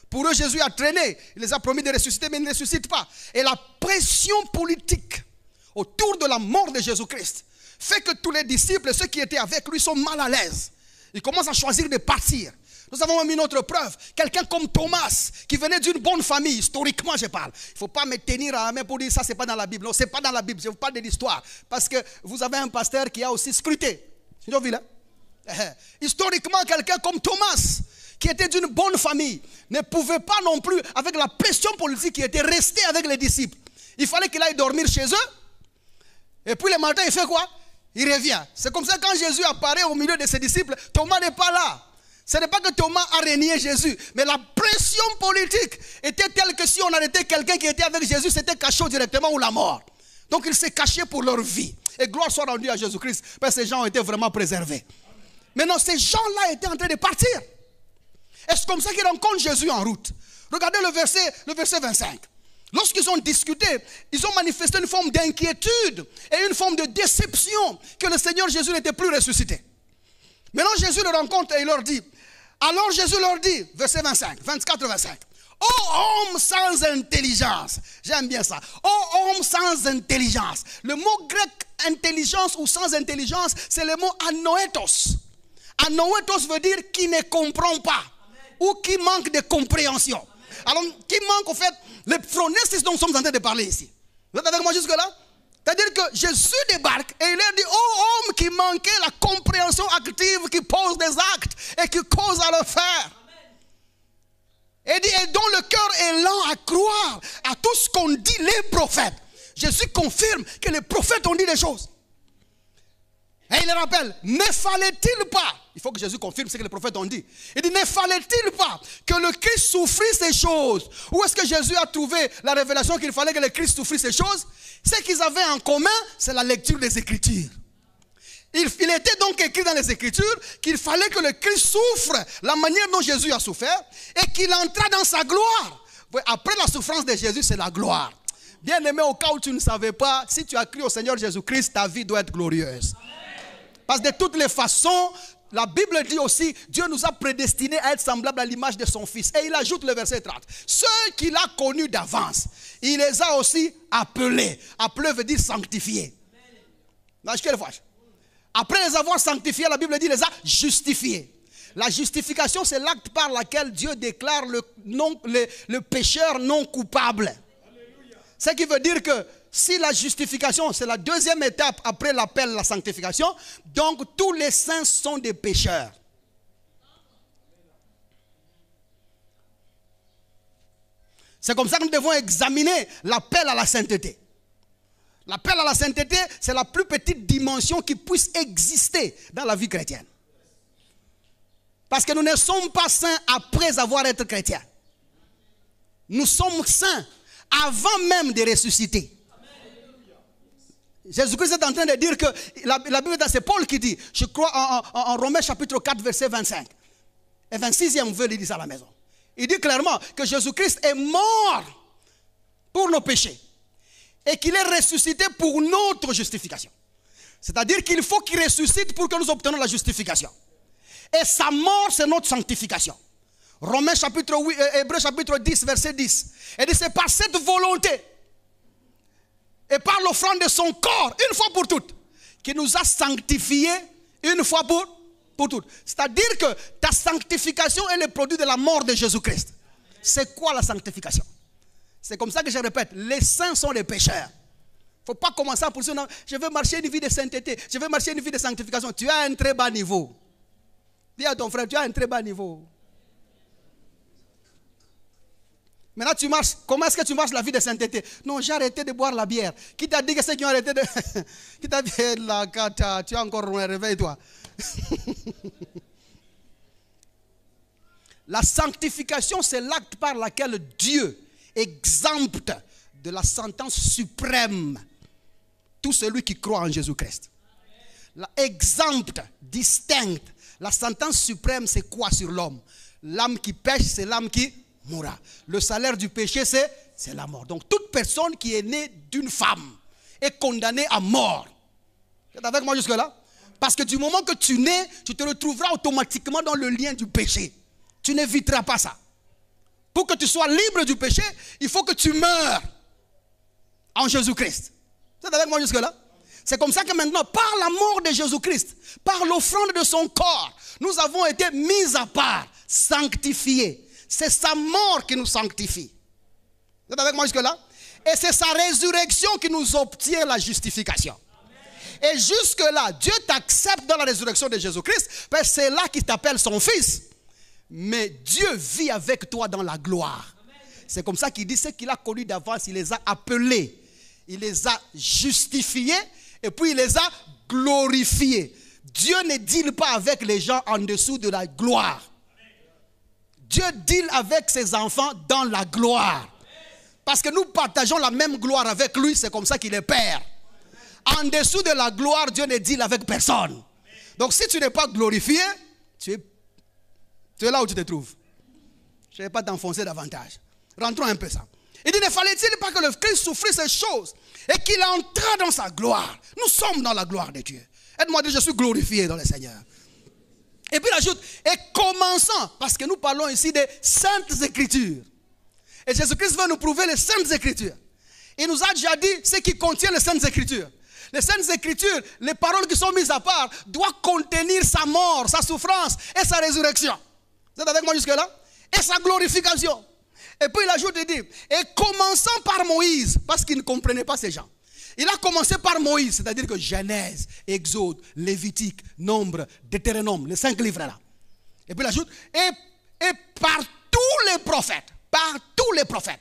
Pour eux, Jésus a traîné, il les a promis de ressusciter, mais ils ne ressuscitent pas. Et la pression politique autour de la mort de Jésus-Christ fait que tous les disciples, ceux qui étaient avec lui, sont mal à l'aise. Ils commencent à choisir de partir. Nous avons même une autre preuve. Quelqu'un comme Thomas, qui venait d'une bonne famille, historiquement je parle. Il ne faut pas me tenir à la main pour dire ça, ce n'est pas dans la Bible. Non, ce n'est pas dans la Bible, je vous parle de l'histoire. Parce que vous avez un pasteur qui a aussi scruté. C'est une ville, hein? Historiquement, quelqu'un comme Thomas, qui était d'une bonne famille, ne pouvait pas non plus, avec la pression politique qui était restée avec les disciples. Il fallait qu'il aille dormir chez eux. Et puis le matin, il fait quoi? Il revient. C'est comme ça quand Jésus apparaît au milieu de ses disciples, Thomas n'est pas là. Ce n'est pas que Thomas a renié Jésus, mais la pression politique était telle que si on arrêtait quelqu'un qui était avec Jésus, c'était cachot directement ou la mort. Donc ils s'est caché pour leur vie. Et gloire soit rendue à Jésus-Christ, parce que ces gens ont été vraiment préservés. Maintenant, ces gens-là étaient en train de partir. Et c'est comme ça qu'ils rencontrent Jésus en route. Regardez le verset 25. Lorsqu'ils ont discuté, ils ont manifesté une forme d'inquiétude et une forme de déception que le Seigneur Jésus n'était plus ressuscité. Maintenant, Jésus le rencontre et il leur dit, alors Jésus leur dit, verset 25, 24-25, ô homme sans intelligence, j'aime bien ça, ô homme sans intelligence. Le mot grec intelligence ou sans intelligence, c'est le mot anoetos. Anoetos veut dire qui ne comprend pas. Amen. Ou qui manque de compréhension. Amen. Alors, qui manque en fait le phronestis dont nous sommes en train de parler ici. Vous êtes avec moi jusque-là? C'est-à-dire que Jésus débarque et il leur dit, ô homme qui manquait la compréhension active, qui pose des actes et qui cause à le faire. Amen. Et dont le cœur est lent à croire à tout ce qu'ont dit les prophètes. Jésus confirme que les prophètes ont dit des choses. Et il le rappelle, ne fallait-il pas, il faut que Jésus confirme ce que les prophètes ont dit. Il dit, ne fallait-il pas que le Christ souffrisse ces choses? Où est-ce que Jésus a trouvé la révélation qu'il fallait que le Christ souffrisse ces choses? Ce qu'ils avaient en commun, c'est la lecture des Écritures. Il était donc écrit dans les Écritures qu'il fallait que le Christ souffre la manière dont Jésus a souffert et qu'il entra dans sa gloire. Après la souffrance de Jésus, c'est la gloire. Bien aimé, au cas où tu ne savais pas, si tu as cru au Seigneur Jésus-Christ, ta vie doit être glorieuse. Parce que de toutes les façons, la Bible dit aussi, Dieu nous a prédestinés à être semblables à l'image de son Fils. Et il ajoute le verset 30. Ceux qu'il a connus d'avance, il les a aussi appelés. Appeler veut dire sanctifier. Après les avoir sanctifiés, la Bible dit, il les a justifiés. La justification, c'est l'acte par lequel Dieu déclare le pécheur non coupable. Ce qui veut dire que si la justification, c'est la deuxième étape après l'appel, la sanctification, donc tous les saints sont des pécheurs. C'est comme ça que nous devons examiner l'appel à la sainteté. L'appel à la sainteté, c'est la plus petite dimension qui puisse exister dans la vie chrétienne. Parce que nous ne sommes pas saints après avoir été chrétiens. Nous sommes saints avant même de ressusciter. Jésus-Christ est en train de dire que, la Bible, c'est Paul qui dit, je crois en Romains chapitre 4, verset 25. Et 26e, veut dire ça à la maison. Il dit clairement que Jésus-Christ est mort pour nos péchés. Et qu'il est ressuscité pour notre justification. C'est-à-dire qu'il faut qu'il ressuscite pour que nous obtenions la justification. Et sa mort, c'est notre sanctification. Romains chapitre 8, Hébreux chapitre 10, verset 10. Et dit, c'est par cette volonté et par l'offrande de son corps, une fois pour toutes, qui nous a sanctifiés une fois pour toutes. C'est-à-dire que ta sanctification est le produit de la mort de Jésus-Christ. C'est quoi la sanctification? C'est comme ça que je répète, les saints sont les pécheurs. Il ne faut pas commencer à poursuivre, non, je veux marcher une vie de sainteté, je veux marcher une vie de sanctification. Tu as un très bas niveau. Dis à ton frère, tu as un très bas niveau. Maintenant tu marches, comment est-ce que tu marches la vie de sainteté? Non, j'ai arrêté de boire la bière. Qui t'a dit que ceux qui ont arrêté de... Qui t'a dit, la cata, tu as encore un réveil toi. La sanctification, c'est l'acte par lequel Dieu exempte de la sentence suprême tout celui qui croit en Jésus-Christ. Exempte, distincte. La sentence suprême, c'est quoi sur l'homme? L'âme qui pêche, c'est l'âme qui mourra. Le salaire du péché, c'est la mort. Donc toute personne qui est née d'une femme est condamnée à mort. Tu es avec moi jusque-là? Parce que du moment que tu nais, tu te retrouveras automatiquement dans le lien du péché. Tu n'éviteras pas ça. Pour que tu sois libre du péché, il faut que tu meurs en Jésus-Christ. Tu es avec moi jusque-là? C'est comme ça que maintenant, par la mort de Jésus-Christ, par l'offrande de son corps, nous avons été mis à part, sanctifiés. C'est sa mort qui nous sanctifie. Vous êtes avec moi jusque-là? Et c'est sa résurrection qui nous obtient la justification. Et jusque-là, Dieu t'accepte dans la résurrection de Jésus-Christ, parce que c'est là qu'il t'appelle son fils. Mais Dieu vit avec toi dans la gloire. C'est comme ça qu'il dit, ce qu'il a connu d'avance, il les a appelés, il les a justifiés, et puis il les a glorifiés. Dieu ne deal pas avec les gens en dessous de la gloire. Dieu deal avec ses enfants dans la gloire. Parce que nous partageons la même gloire avec lui, c'est comme ça qu'il est Père. En dessous de la gloire, Dieu ne deal avec personne. Donc si tu n'es pas glorifié, tu es là où tu te trouves. Je ne vais pas t'enfoncer davantage. Rentrons un peu ça. Il dit, ne fallait-il pas que le Christ souffrisse ces choses et qu'il entra dans sa gloire? Nous sommes dans la gloire de Dieu. Aide-moi à dire, je suis glorifié dans le Seigneur. Et puis il ajoute, et commençant, parce que nous parlons ici des Saintes Écritures. Et Jésus-Christ veut nous prouver les Saintes Écritures. Il nous a déjà dit ce qui contient les Saintes Écritures. Les Saintes Écritures, les paroles qui sont mises à part, doivent contenir sa mort, sa souffrance et sa résurrection. Vous êtes avec moi jusque-là? Et sa glorification. Et puis il ajoute et dit, et commençant par Moïse, parce qu'il ne comprenait pas ces gens. Il a commencé par Moïse, c'est-à-dire que Genèse, Exode, Lévitique, Nombre, Deutéronome, les 5 livres là. Et puis il ajoute, et par tous les prophètes, par tous les prophètes.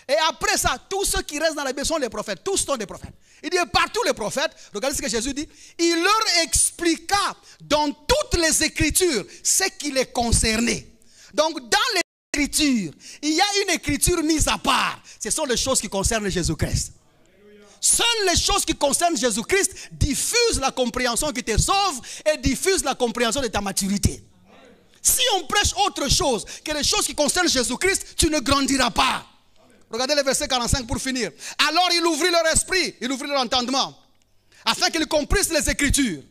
Et après ça, tous ceux qui restent dans la Bible sont des prophètes, tous sont des prophètes. Il dit, par tous les prophètes, regardez ce que Jésus dit, il leur expliqua dans toutes les Écritures ce qui les concernait. Donc dans les Écritures, il y a une écriture mise à part. Ce sont les choses qui concernent Jésus-Christ. Seules les choses qui concernent Jésus-Christ diffusent la compréhension qui te sauve et diffusent la compréhension de ta maturité. Si on prêche autre chose que les choses qui concernent Jésus-Christ, tu ne grandiras pas. Regardez le verset 45 pour finir. Alors il ouvrit leur esprit, il ouvrit leur entendement, afin qu'ils comprissent les Écritures.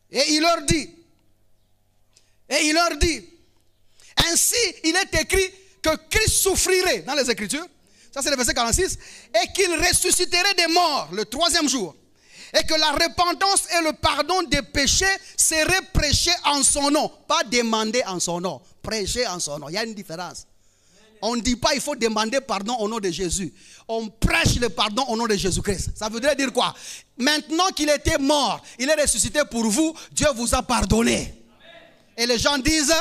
Et il leur dit, ainsi il est écrit que Christ souffrirait dans les Écritures. Ça c'est le verset 46. Et qu'il ressusciterait des morts le 3e jour. Et que la repentance et le pardon des péchés seraient prêchés en son nom. Pas demandés en son nom. Prêchés en son nom. Il y a une différence. On ne dit pas il faut demander pardon au nom de Jésus. On prêche le pardon au nom de Jésus-Christ. Ça voudrait dire quoi? Maintenant qu'il était mort, il est ressuscité pour vous, Dieu vous a pardonné. Et les gens disent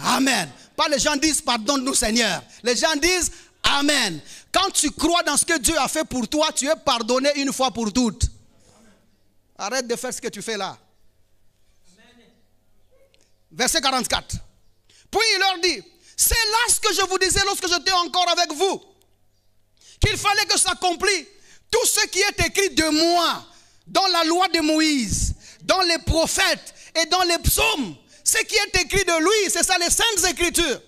Amen. Pas les gens disent pardonne-nous Seigneur. Les gens disent Amen. Quand tu crois dans ce que Dieu a fait pour toi, tu es pardonné une fois pour toutes. Arrête de faire ce que tu fais là. Verset 44. Puis il leur dit, c'est là ce que je vous disais lorsque j'étais encore avec vous, qu'il fallait que s'accomplisse tout ce qui est écrit de moi dans la loi de Moïse, dans les prophètes et dans les psaumes. Ce qui est écrit de lui, c'est ça les saintes écritures.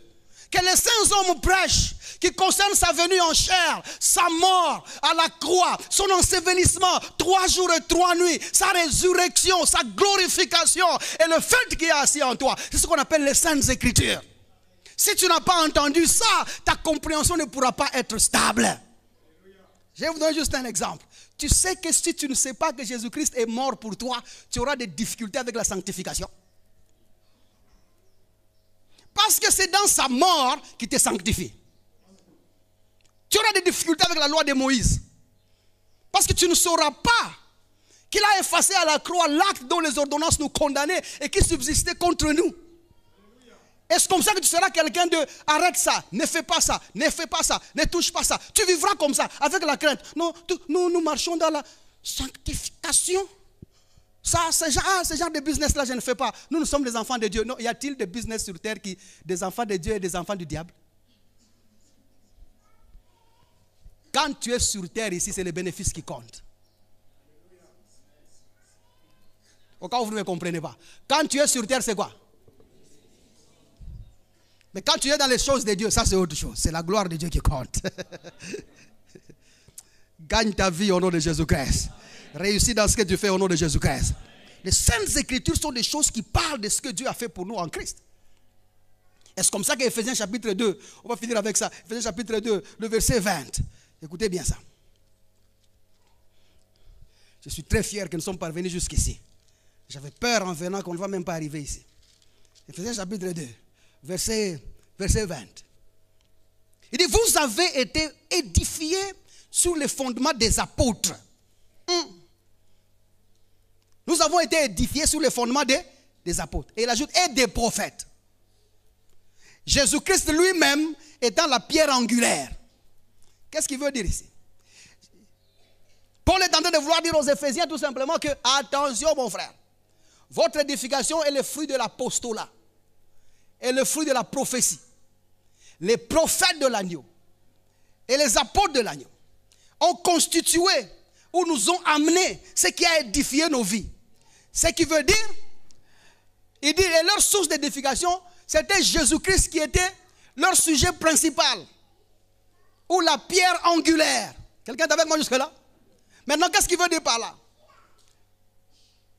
Que les saints hommes prêchent, qui concerne sa venue en chair, sa mort à la croix, son ensevelissement, 3 jours et 3 nuits, sa résurrection, sa glorification et le fait qu'il est assis en toi. C'est ce qu'on appelle les saintes écritures. Si tu n'as pas entendu ça, ta compréhension ne pourra pas être stable. Je vais vous donner juste un exemple. Tu sais que si tu ne sais pas que Jésus-Christ est mort pour toi, tu auras des difficultés avec la sanctification. Parce que c'est dans sa mort qu'il te sanctifie. Tu auras des difficultés avec la loi de Moïse. Parce que tu ne sauras pas qu'il a effacé à la croix l'acte dont les ordonnances nous condamnaient et qui subsistait contre nous. Est-ce comme ça que tu seras quelqu'un de arrête ça, ne fais pas ça, ne fais pas ça, ne touche pas ça. Tu vivras comme ça, avec la crainte. Non, nous marchons dans la sanctification. Ça, ce genre de business là, je ne fais pas. Nous sommes des enfants de Dieu. Non, y a-t-il des business sur terre qui des enfants de Dieu et des enfants du diable? Quand tu es sur terre ici, c'est les bénéfices qui comptent. Au cas où vous ne me comprenez pas. Quand tu es sur terre, c'est quoi? Mais quand tu es dans les choses de Dieu, ça c'est autre chose. C'est la gloire de Dieu qui compte. Gagne ta vie au nom de Jésus-Christ. Réussis dans ce que tu fais au nom de Jésus-Christ. Les saintes écritures sont des choses qui parlent de ce que Dieu a fait pour nous en Christ. Est-ce comme ça qu'Éphésiens chapitre 2, on va finir avec ça. Éphésiens chapitre 2, le verset 20. Écoutez bien ça. Je suis très fier que nous sommes parvenus jusqu'ici. J'avais peur en venant qu'on ne va même pas arriver ici. Éphésiens chapitre 2, verset 20. Il dit, vous avez été édifiés sur les fondements des apôtres. Nous avons été édifiés sur les fondements des apôtres. Et il ajoute, et des prophètes. Jésus-Christ lui-même étant la pierre angulaire. Qu'est-ce qu'il veut dire ici? Paul est en train de vouloir dire aux Éphésiens tout simplement que, attention mon frère, votre édification est le fruit de l'apostolat, est le fruit de la prophétie. Les prophètes de l'agneau et les apôtres de l'agneau ont constitué ou nous ont amené ce qui a édifié nos vies. Ce qui veut dire, il dit, et leur source d'édification, c'était Jésus-Christ qui était leur sujet principal. Ou la pierre angulaire. Quelqu'un est avec moi jusque-là? Maintenant, qu'est-ce qu'il veut dire par là?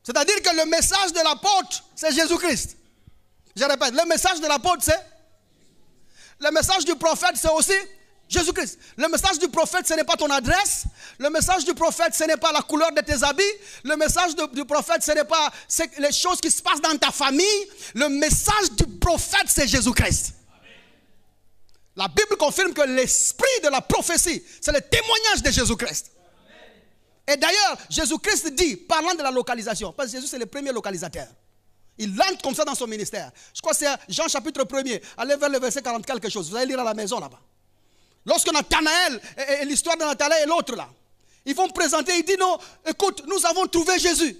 C'est-à-dire que le message de l'apôtre, c'est Jésus-Christ. Je répète, le message de l'apôtre, c'est... Le message du prophète, c'est aussi Jésus-Christ. Le message du prophète, ce n'est pas ton adresse. Le message du prophète, ce n'est pas la couleur de tes habits. Le message du prophète, ce n'est pas les choses qui se passent dans ta famille. Le message du prophète, c'est Jésus-Christ. La Bible confirme que l'esprit de la prophétie, c'est le témoignage de Jésus-Christ. Et d'ailleurs, Jésus-Christ dit, parlant de la localisation, parce que Jésus c'est le premier localisateur. Il entre comme ça dans son ministère. Je crois que c'est Jean chapitre 1er. Allez vers le verset 40 quelque chose. Vous allez lire à la maison là-bas. Lorsque Nathanaël, et l'histoire de Nathanaël et l'autre là, ils vont présenter, il dit non, écoute, nous avons trouvé Jésus.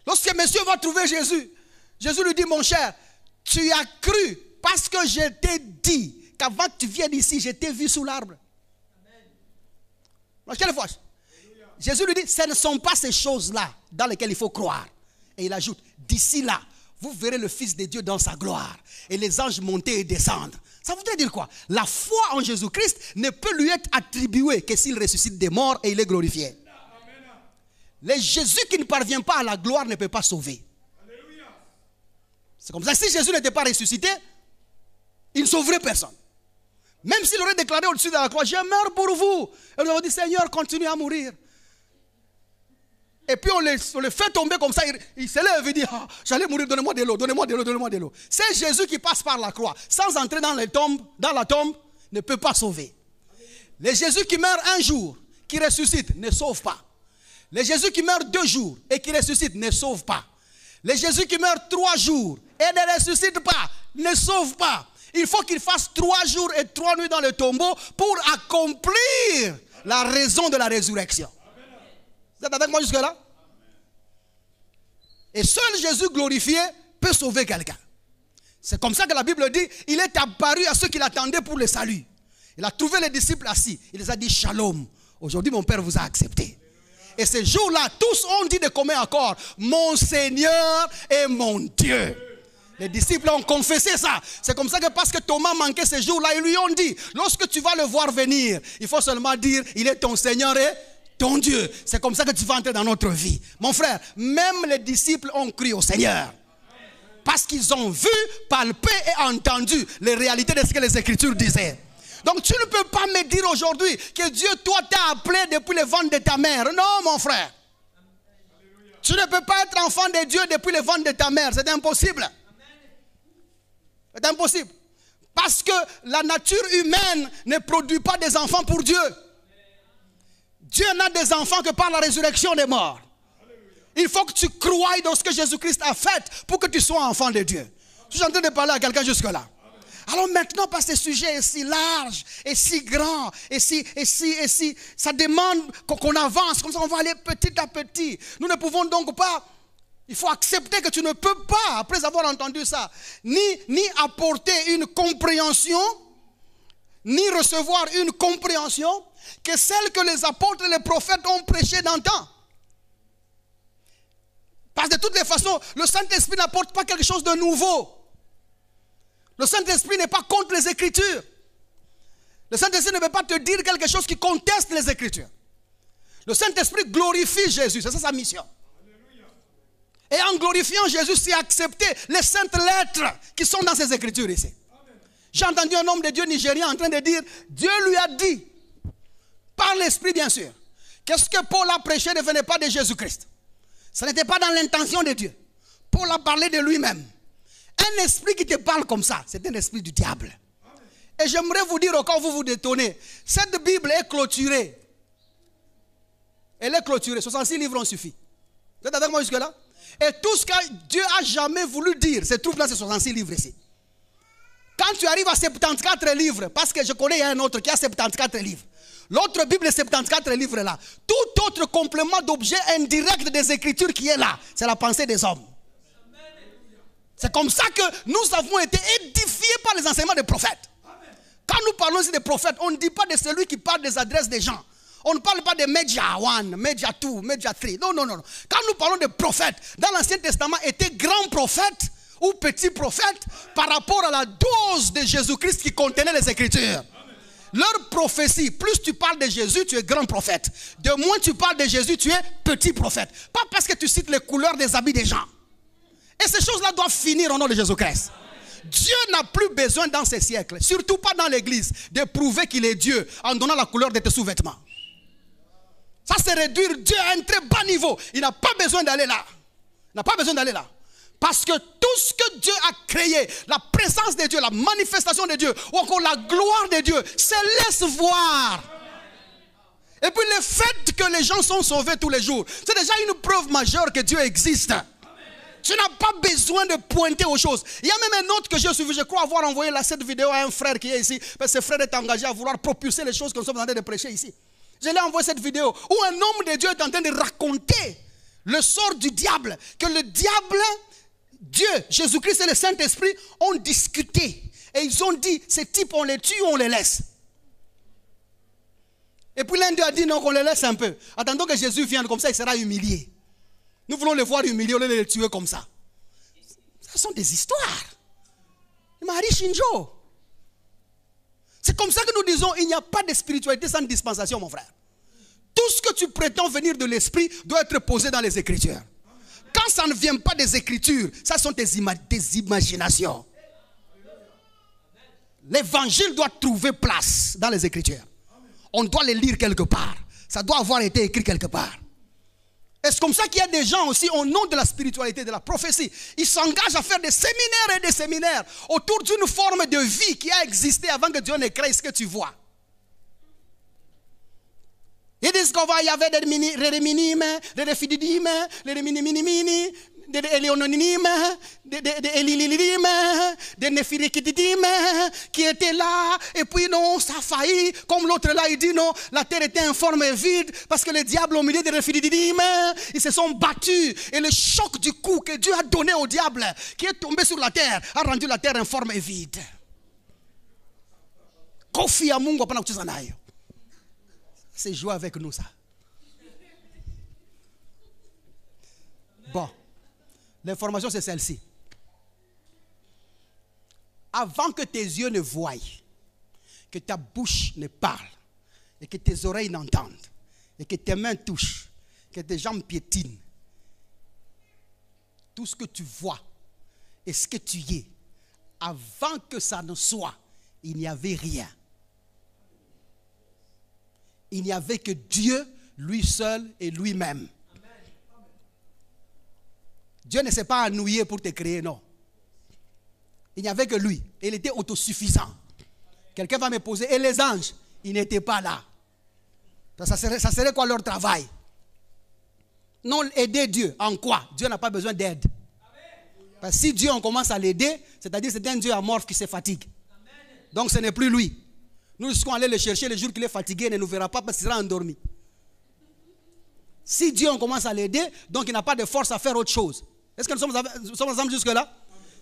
Lorsque monsieur va trouver Jésus, Jésus lui dit, mon cher, tu as cru parce que je t'ai dit qu'avant que tu viennes ici, je t'ai vu sous l'arbre. Quelle fois? Jésus lui dit, ce ne sont pas ces choses-là dans lesquelles il faut croire. Et il ajoute, d'ici là, vous verrez le Fils de Dieu dans sa gloire et les anges monter et descendre. Ça voudrait dire quoi? La foi en Jésus-Christ ne peut lui être attribuée que s'il ressuscite des morts et il est glorifié. Le Jésus qui ne parvient pas à la gloire ne peut pas sauver. C'est comme ça, si Jésus n'était pas ressuscité, il ne sauverait personne. Même s'il aurait déclaré au-dessus de la croix, je meurs pour vous. Et nous avons dit, Seigneur, continue à mourir. Et puis on le fait tomber comme ça, il se lève et dit, ah, j'allais mourir, donnez-moi de l'eau, donnez-moi de l'eau, donnez-moi de l'eau. C'est Jésus qui passe par la croix, sans entrer dans la tombe, ne peut pas sauver. Le Jésus qui meurt un jour, qui ressuscite, ne sauve pas. Le Jésus qui meurt 2 jours et qui ressuscite, ne sauve pas. Le Jésus qui meurt 3 jours et ne ressuscite pas, ne sauve pas. Il faut qu'il fasse 3 jours et 3 nuits dans le tombeau pour accomplir la raison de la résurrection. Vous êtes avec moi jusque-là? Et seul Jésus glorifié peut sauver quelqu'un. C'est comme ça que la Bible dit, il est apparu à ceux qui l'attendaient pour le salut. Il a trouvé les disciples assis. Il les a dit, shalom. Aujourd'hui, mon Père vous a accepté. Et ce jour-là, tous ont dit de commun accord, mon Seigneur et mon Dieu. Les disciples ont confessé ça. C'est comme ça que parce que Thomas manquait ce jour-là, ils lui ont dit, lorsque tu vas le voir venir, il faut seulement dire, il est ton Seigneur et ton Dieu. C'est comme ça que tu vas entrer dans notre vie. Mon frère, même les disciples ont cru au Seigneur. Parce qu'ils ont vu, palpé et entendu les réalités de ce que les Écritures disaient. Donc tu ne peux pas me dire aujourd'hui que Dieu, toi, t'a appelé depuis le ventre de ta mère. Non, mon frère. Tu ne peux pas être enfant de Dieu depuis le ventre de ta mère. C'est impossible. C'est impossible. Parce que la nature humaine ne produit pas des enfants pour Dieu. Dieu n'a des enfants que par la résurrection des morts. Il faut que tu croies dans ce que Jésus-Christ a fait pour que tu sois enfant de Dieu. Je suis en train de parler à quelqu'un jusque-là. Alors maintenant, parce que ce sujet est si large, et si grand, et si, ça demande qu'on avance, comme ça on va aller petit à petit. Nous ne pouvons donc pas, il faut accepter que tu ne peux pas, après avoir entendu ça, ni apporter une compréhension, ni recevoir une compréhension que celle que les apôtres et les prophètes ont prêchée d'antan. Parce que de toutes les façons, le Saint-Esprit n'apporte pas quelque chose de nouveau. Le Saint-Esprit n'est pas contre les Écritures. Le Saint-Esprit ne peut pas te dire quelque chose qui conteste les Écritures. Le Saint-Esprit glorifie Jésus, c'est ça sa mission. Et en glorifiant Jésus, c'est accepter les saintes lettres qui sont dans ces Écritures ici. J'ai entendu un homme de Dieu nigérien en train de dire, Dieu lui a dit, par l'Esprit bien sûr, qu'est-ce que Paul a prêché ne venait pas de Jésus-Christ. Ce n'était pas dans l'intention de Dieu. Paul a parlé de lui-même. Un esprit qui te parle comme ça, c'est un esprit du diable. Et j'aimerais vous dire, quand vous vous détonnez, cette Bible est clôturée. Elle est clôturée, 66 livres en suffit. Vous êtes avec moi jusque-là? Et tout ce que Dieu a jamais voulu dire se trouve dans ces 66 livres ici. Quand tu arrives à 74 livres, parce que je connais un autre qui a 74 livres, l'autre Bible est 74 livres là. Tout autre complément d'objet indirect des Écritures qui est là, c'est la pensée des hommes. C'est comme ça que nous avons été édifiés par les enseignements des prophètes. Quand nous parlons ici des prophètes, on ne dit pas de celui qui parle des adresses des gens. On ne parle pas de Media 1, Media 2, Media 3. Non, non, non. Quand nous parlons de prophètes, dans l'Ancien Testament, étaient grands prophètes ou petits prophètes par rapport à la dose de Jésus-Christ qui contenait les Écritures. Leur prophétie, plus tu parles de Jésus, tu es grand prophète. De moins tu parles de Jésus, tu es petit prophète. Pas parce que tu cites les couleurs des habits des gens. Et ces choses-là doivent finir au nom de Jésus-Christ. Dieu n'a plus besoin dans ces siècles, surtout pas dans l'église, de prouver qu'il est Dieu en donnant la couleur de tes sous-vêtements. Ça, c'est réduire Dieu à un très bas niveau. Il n'a pas besoin d'aller là. Il n'a pas besoin d'aller là. Parce que tout ce que Dieu a créé, la présence de Dieu, la manifestation de Dieu, ou encore la gloire de Dieu, se laisse voir. Et puis le fait que les gens sont sauvés tous les jours, c'est déjà une preuve majeure que Dieu existe. Tu n'as pas besoin de pointer aux choses. Il y a même un autre que j'ai suivi, je crois avoir envoyé là, cette vidéo à un frère qui est ici, parce que ce frère est engagé à vouloir propulser les choses que nous sommes en train de prêcher ici. Je lui ai envoyé cette vidéo où un homme de Dieu est en train de raconter le sort du diable, que le diable, Dieu, Jésus-Christ et le Saint-Esprit ont discuté. Et ils ont dit, ces types on les tue ou on les laisse. Et puis l'un d'eux a dit non, qu'on le laisse un peu. Attendons que Jésus vienne, comme ça il sera humilié. Nous voulons le voir humilié, au lieu de le tuer comme ça. Ce sont des histoires. Marie Shinjo. C'est comme ça que nous disons, il n'y a pas de spiritualité sans dispensation, mon frère. Tout ce que tu prétends venir de l'esprit doit être posé dans les Écritures. Quand ça ne vient pas des Écritures, ça sont des imaginations. L'évangile doit trouver place dans les Écritures. On doit les lire quelque part. Ça doit avoir été écrit quelque part. Et c'est comme ça qu'il y a des gens aussi, au nom de la spiritualité, de la prophétie, ils s'engagent à faire des séminaires et des séminaires autour d'une forme de vie qui a existé avant que Dieu ne crée ce que tu vois. Ils disent qu'on va y avoir des minimes, des fididimes, des mini-mini-mini, des éléononymes, des élililimes, des néphirikididimes qui étaient là, et puis non, ça a failli, comme l'autre là, il dit non, la terre était informe et vide, parce que le diable au milieu des néphirididimes, ils se sont battus, et le choc du coup que Dieu a donné au diable, qui est tombé sur la terre, a rendu la terre informe et vide. Kofi Amungu pendant que tu en ailles. C'est jouer avec nous ça. Bon, l'information c'est celle-ci. Avant que tes yeux ne voient, que ta bouche ne parle, et que tes oreilles n'entendent, et que tes mains touchent, que tes jambes piétinent, tout ce que tu vois et ce que tu y es, avant que ça ne soit, il n'y avait rien. Il n'y avait que Dieu, lui seul et lui-même. Dieu ne s'est pas ennuyé pour te créer, non. Il n'y avait que lui. Et il était autosuffisant. Quelqu'un va me poser, et les anges, ils n'étaient pas là. Ça serait quoi leur travail? Non, aider Dieu. En quoi? Dieu n'a pas besoin d'aide. Parce que si Dieu, on commence à l'aider, c'est-à-dire c'est un Dieu amorphe qui se fatigue. Donc ce n'est plus lui. Nous serons allés le chercher le jour qu'il est fatigué, il ne nous verra pas parce qu'il sera endormi. Si Dieu, on commence à l'aider, donc il n'a pas de force à faire autre chose. Est-ce que nous sommes ensemble jusque-là?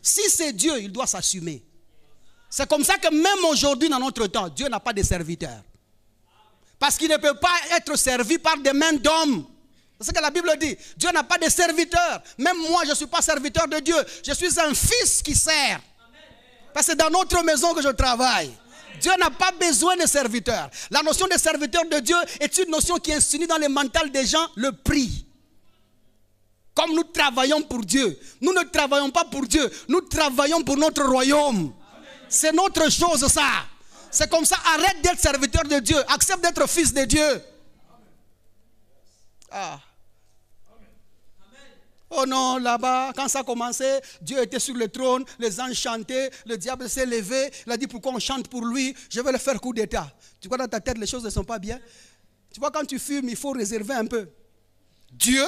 Si c'est Dieu, il doit s'assumer. C'est comme ça que même aujourd'hui, dans notre temps, Dieu n'a pas de serviteur. Parce qu'il ne peut pas être servi par des mains d'hommes. C'est ce que la Bible dit. Dieu n'a pas de serviteur. Même moi, je ne suis pas serviteur de Dieu. Je suis un fils qui sert. Parce que c'est dans notre maison que je travaille. Dieu n'a pas besoin de serviteurs. La notion de serviteur de Dieu est une notion qui insinue dans le mental des gens le prix. Comme nous travaillons pour Dieu, nous ne travaillons pas pour Dieu, nous travaillons pour notre royaume. C'est notre chose ça. C'est comme ça, arrête d'être serviteur de Dieu, accepte d'être fils de Dieu. Ah. Oh non, là-bas, quand ça a commencé, Dieu était sur le trône, les anges chantaient, le diable s'est levé, il a dit pourquoi on chante pour lui, je vais le faire coup d'état. Tu vois dans ta tête, les choses ne sont pas bien. Tu vois quand tu fumes, il faut réserver un peu. Dieu,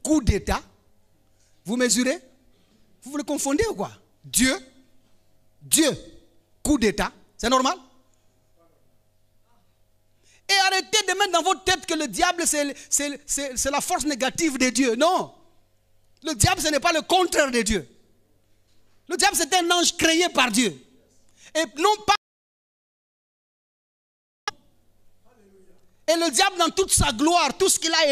coup d'état, vous mesurez? Vous le confondez ou quoi? Dieu, coup d'état, c'est normal? Et arrêtez de mettre dans votre tête que le diable c'est la force négative de Dieu. Non. Le diable ce n'est pas le contraire de Dieu. Le diable c'est un ange créé par Dieu. Et non pas. Et le diable dans toute sa gloire, tout ce qu'il a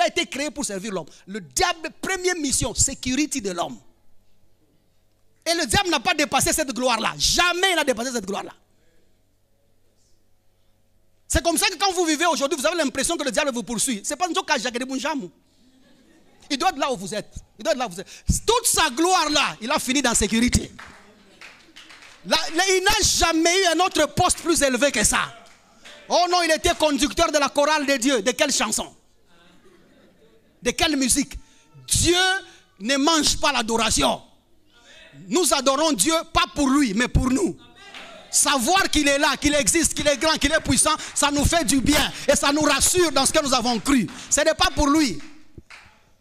été créé pour servir l'homme. Le diable, première mission, sécurité de l'homme. Et le diable n'a pas dépassé cette gloire-là. Jamais il n'a dépassé cette gloire-là. C'est comme ça que quand vous vivez aujourd'hui, vous avez l'impression que le diable vous poursuit. Ce n'est pas un cas Jacques de Bunjamou. Il doit être là où vous êtes. Il doit être là où vous êtes. Toute sa gloire là, il a fini dans sécurité. Là, il n'a jamais eu un autre poste plus élevé que ça. Oh non, il était conducteur de la chorale de Dieu. De quelle chanson? De quelle musique? Dieu ne mange pas l'adoration. Nous adorons Dieu, pas pour lui, mais pour nous. Savoir qu'il est là, qu'il existe, qu'il est grand, qu'il est puissant, ça nous fait du bien. Et ça nous rassure dans ce que nous avons cru. Ce n'est pas pour lui.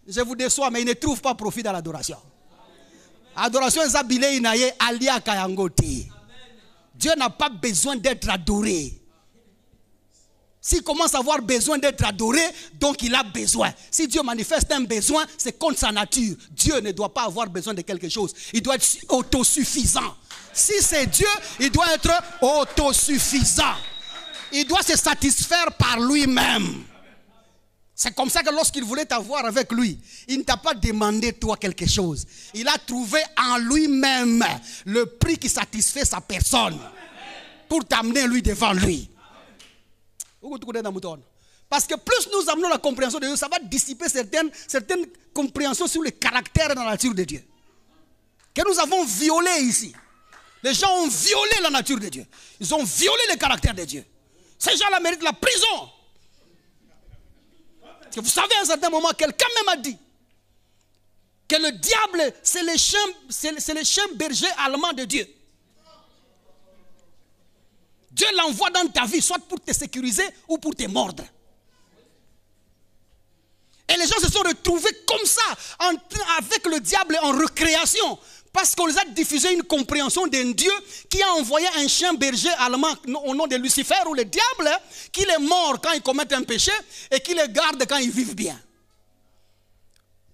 Je vous déçois, mais il ne trouve pas profit dans l'adoration. Adoration est abilé inaye alia kayangoti. Dieu n'a pas besoin d'être adoré. S'il commence à avoir besoin d'être adoré, donc il a besoin. Si Dieu manifeste un besoin, c'est contre sa nature. Dieu ne doit pas avoir besoin de quelque chose. Il doit être autosuffisant. Si c'est Dieu, il doit être autosuffisant. Il doit se satisfaire par lui-même. C'est comme ça que lorsqu'il voulait t'avoir avec lui, il ne t'a pas demandé toi quelque chose. Il a trouvé en lui-même le prix qui satisfait sa personne pour t'amener lui devant lui. Parce que plus nous amenons la compréhension de Dieu, ça va dissiper certaines compréhensions sur le caractère et la nature de Dieu. Que nous avons violé ici. Les gens ont violé la nature de Dieu. Ils ont violé le caractère de Dieu. Ces gens-là méritent la prison. Parce que vous savez, à un certain moment, quelqu'un même a dit que le diable, c'est le chien berger allemand de Dieu. Dieu l'envoie dans ta vie, soit pour te sécuriser ou pour te mordre. Et les gens se sont retrouvés comme ça, avec le diable en recréation. Parce qu'on les a diffusé une compréhension d'un Dieu qui a envoyé un chien berger allemand au nom de Lucifer ou le diable, qui les mord quand ils commettent un péché et qui les garde quand ils vivent bien.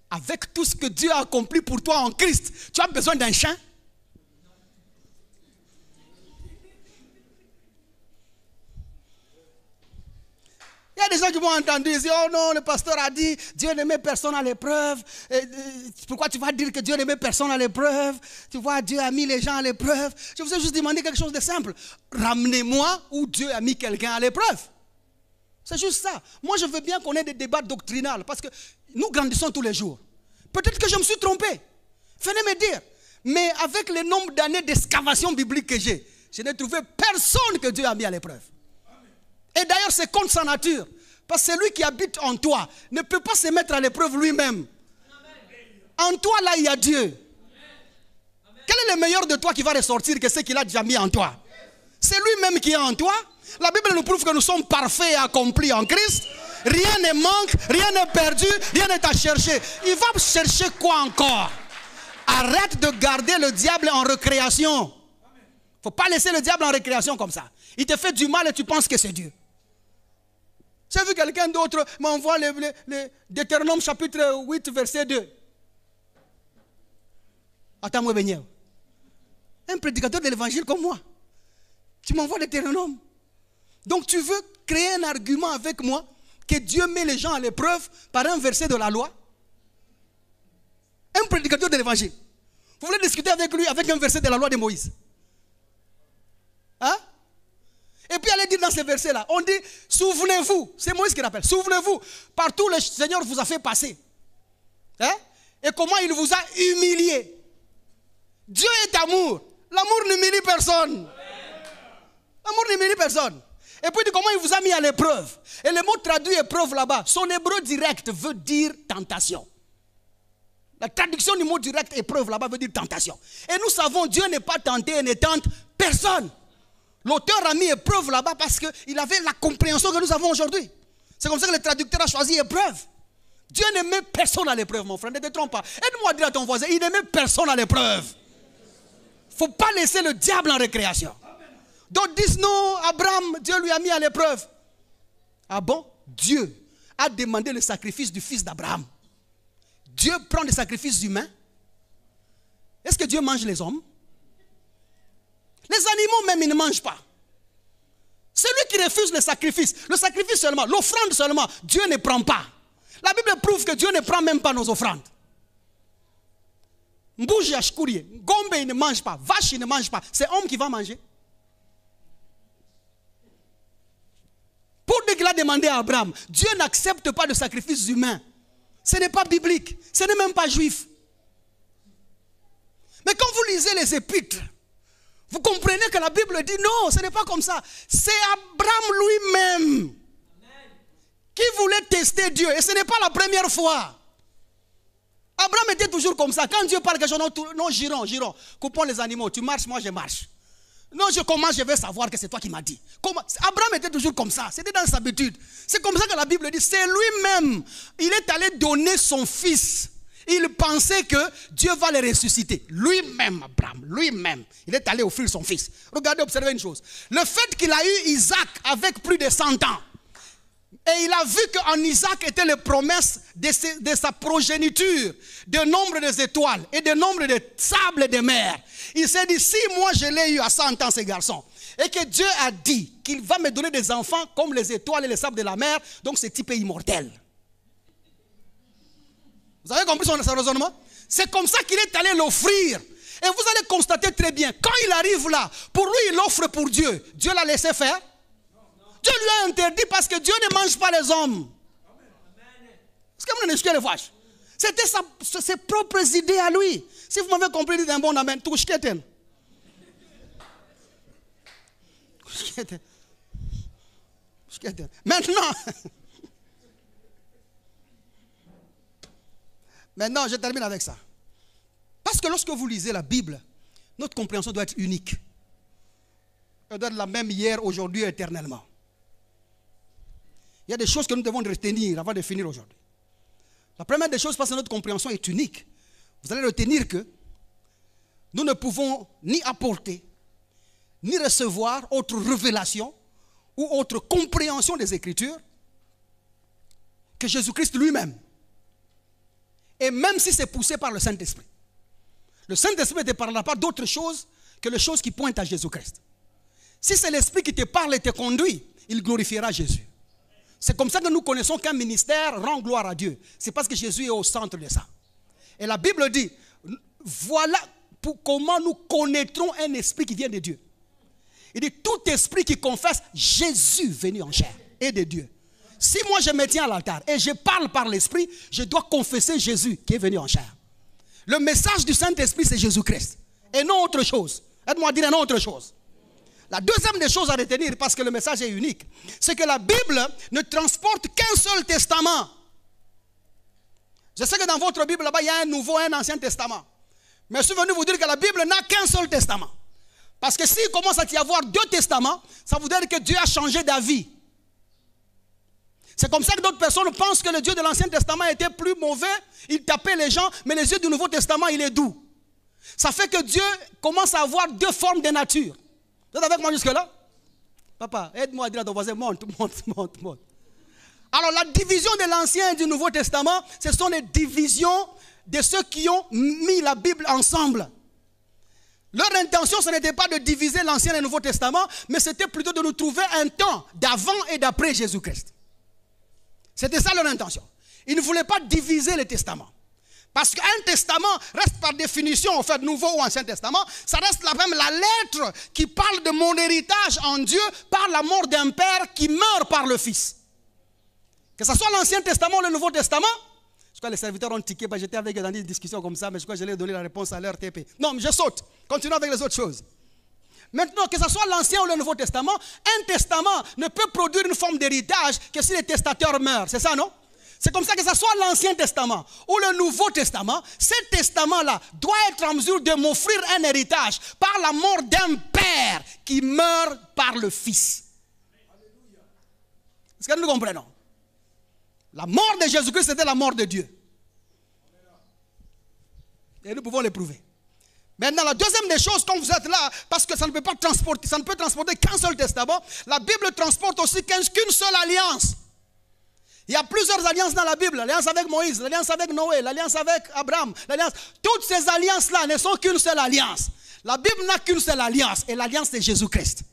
Avec tout ce que Dieu a accompli pour toi en Christ, tu as besoin d'un chien? Il y a des gens qui vont entendre, ils disent, oh non, le pasteur a dit, Dieu ne met personne à l'épreuve. Pourquoi tu vas dire que Dieu ne met personne à l'épreuve? Tu vois, Dieu a mis les gens à l'épreuve. Je vous ai juste demandé quelque chose de simple. Ramenez-moi où Dieu a mis quelqu'un à l'épreuve. C'est juste ça. Moi, je veux bien qu'on ait des débats doctrinaux, parce que nous grandissons tous les jours. Peut-être que je me suis trompé. Venez me dire. Mais avec le nombre d'années d'excavation biblique que j'ai, je n'ai trouvé personne que Dieu a mis à l'épreuve. Et d'ailleurs, c'est contre sa nature. Parce que celui qui habite en toi ne peut pas se mettre à l'épreuve lui-même. En toi, là, il y a Dieu. Quel est le meilleur de toi qui va ressortir que ce qu'il a déjà mis en toi? C'est lui-même qui est en toi. La Bible nous prouve que nous sommes parfaits et accomplis en Christ. Rien ne manque, rien n'est perdu, rien n'est à chercher. Il va chercher quoi encore? Arrête de garder le diable en récréation. Il ne faut pas laisser le diable en récréation comme ça. Il te fait du mal et tu penses que c'est Dieu. J'ai vu quelqu'un d'autre m'envoie le Deutéronome chapitre 8 verset 2. Attends-moi béni. Un prédicateur de l'évangile comme moi. Tu m'envoies le Deutéronome. Donc tu veux créer un argument avec moi que Dieu met les gens à l'épreuve par un verset de la loi? Un prédicateur de l'évangile. Vous voulez discuter avec lui avec un verset de la loi de Moïse? Hein? Et puis allez dire dans ces versets-là, on dit, souvenez-vous, c'est Moïse qui rappelle, souvenez-vous, partout le Seigneur vous a fait passer. Hein? Et comment il vous a humilié. Dieu est amour. L'amour n'humilie personne. L'amour n'humilie personne. Et puis comment il vous a mis à l'épreuve. Et le mot traduit épreuve là-bas, son hébreu direct veut dire tentation. La traduction du mot direct épreuve là-bas veut dire tentation. Et nous savons, Dieu n'est pas tenté et ne tente personne. L'auteur a mis épreuve là-bas parce qu'il avait la compréhension que nous avons aujourd'hui. C'est comme ça que le traducteur a choisi épreuve. Dieu ne met personne à l'épreuve, mon frère, ne te trompe pas. Aide-moi à dire à ton voisin, il ne met personne à l'épreuve. Il ne faut pas laisser le diable en récréation. D'autres disent non, Abraham, Dieu lui a mis à l'épreuve. Ah bon? Dieu a demandé le sacrifice du fils d'Abraham. Dieu prend des sacrifices humains. Est-ce que Dieu mange les hommes? Les animaux même, ils ne mangent pas. Celui qui refuse le sacrifice seulement, l'offrande seulement, Dieu ne prend pas. La Bible prouve que Dieu ne prend même pas nos offrandes. Mbouji ashkourie, Gombe il ne mange pas, vache il ne mange pas, c'est homme qui va manger. Pour ce qu'il a demandé à Abraham, Dieu n'accepte pas de sacrifice humain. Ce n'est pas biblique, ce n'est même pas juif. Mais quand vous lisez les épîtres, vous comprenez que la Bible dit non, ce n'est pas comme ça. C'est Abraham lui-même qui voulait tester Dieu. Et ce n'est pas la première fois. Abraham était toujours comme ça. Quand Dieu parle quelque chose, non, girons. Coupons les animaux. Tu marches, moi je marche. Non, comment je vais savoir que c'est toi qui m'as dit? Abraham était toujours comme ça. C'était dans sa habitude. C'est comme ça que la Bible dit. C'est lui-même. Il est allé donner son fils. Il pensait que Dieu va le ressusciter. Lui-même, Abraham, lui-même. Il est allé offrir son fils. Regardez, observez une chose. Le fait qu'il a eu Isaac avec plus de 100 ans, et il a vu qu'en Isaac était les promesses de sa progéniture, de nombre des étoiles et de nombre de sables de mer. Il s'est dit, si moi je l'ai eu à 100 ans, ce garçon, et que Dieu a dit qu'il va me donner des enfants comme les étoiles et les sables de la mer, donc ce type est immortel. Vous avez compris son raisonnement? C'est comme ça qu'il est allé l'offrir. Et vous allez constater très bien, quand il arrive là, pour lui il offre pour Dieu. Dieu l'a laissé faire? Dieu lui a interdit parce que Dieu ne mange pas les hommes. Est-ce que vous n'avez les vaches? C'était ses propres idées à lui. Si vous m'avez compris, dites un bon amen. Maintenant, je termine avec ça. Parce que lorsque vous lisez la Bible, notre compréhension doit être unique. Elle doit être la même hier, aujourd'hui et éternellement. Il y a des choses que nous devons retenir avant de finir aujourd'hui. La première des choses, parce que notre compréhension est unique, vous allez retenir que nous ne pouvons ni apporter, ni recevoir autre révélation ou autre compréhension des Écritures que Jésus-Christ lui-même. Et même si c'est poussé par le Saint-Esprit. Le Saint-Esprit ne te parlera pas d'autre chose que les choses qui pointent à Jésus-Christ. Si c'est l'Esprit qui te parle et te conduit, il glorifiera Jésus. C'est comme ça que nous connaissons qu'un ministère rend gloire à Dieu. C'est parce que Jésus est au centre de ça. Et la Bible dit, voilà comment nous connaîtrons un esprit qui vient de Dieu. Il dit, tout esprit qui confesse Jésus venu en chair est de Dieu. Si moi je me tiens à l'altar et je parle par l'esprit, je dois confesser Jésus qui est venu en chair. Le message du Saint-Esprit, c'est Jésus-Christ. Et non autre chose. Aide-moi à dire non autre chose. La deuxième des choses à retenir, parce que le message est unique, c'est que la Bible ne transporte qu'un seul testament. Je sais que dans votre Bible, là-bas, il y a un nouveau et un ancien testament. Mais je suis venu vous dire que la Bible n'a qu'un seul testament. Parce que s'il commence à y avoir deux testaments, ça veut dire que Dieu a changé d'avis. C'est comme ça que d'autres personnes pensent que le Dieu de l'Ancien Testament était plus mauvais. Il tapait les gens, mais le Dieu du Nouveau Testament, il est doux. Ça fait que Dieu commence à avoir deux formes de nature. Vous êtes avec moi jusque-là? Papa, aide-moi à dire à ton voisin, monte. Alors la division de l'Ancien et du Nouveau Testament, ce sont les divisions de ceux qui ont mis la Bible ensemble. Leur intention, ce n'était pas de diviser l'Ancien et le Nouveau Testament, mais c'était plutôt de nous trouver un temps d'avant et d'après Jésus-Christ. C'était ça leur intention. Ils ne voulaient pas diviser les testaments. Parce qu'un testament reste par définition, en fait, Nouveau ou Ancien Testament, ça reste même la lettre qui parle de mon héritage en Dieu par la mort d'un père qui meurt par le Fils. Que ce soit l'Ancien Testament ou le Nouveau Testament, je crois que les serviteurs ont tiqué, j'étais avec eux dans des discussions comme ça, mais je crois que je leur ai donné la réponse à leur TP. Non, mais je saute. Continuons avec les autres choses. Maintenant, que ce soit l'Ancien ou le Nouveau Testament, un testament ne peut produire une forme d'héritage que si les testateurs meurent. C'est ça, non? C'est comme ça que ce soit l'Ancien Testament ou le Nouveau Testament, ce testament-là doit être en mesure de m'offrir un héritage par la mort d'un père qui meurt par le Fils. Est-ce que nous comprenons? La mort de Jésus-Christ, c'était la mort de Dieu. Et nous pouvons le prouver. Maintenant, la deuxième des choses, quand vous êtes là, parce que ça ne peut pas transporter, ça ne peut transporter qu'un seul testament, la Bible transporte aussi qu'une seule alliance. Il y a plusieurs alliances dans la Bible. L'alliance avec Moïse, l'alliance avec Noé, l'alliance avec Abraham, l'alliance. Toutes ces alliances-là ne sont qu'une seule alliance. La Bible n'a qu'une seule alliance, et l'alliance c'est Jésus-Christ.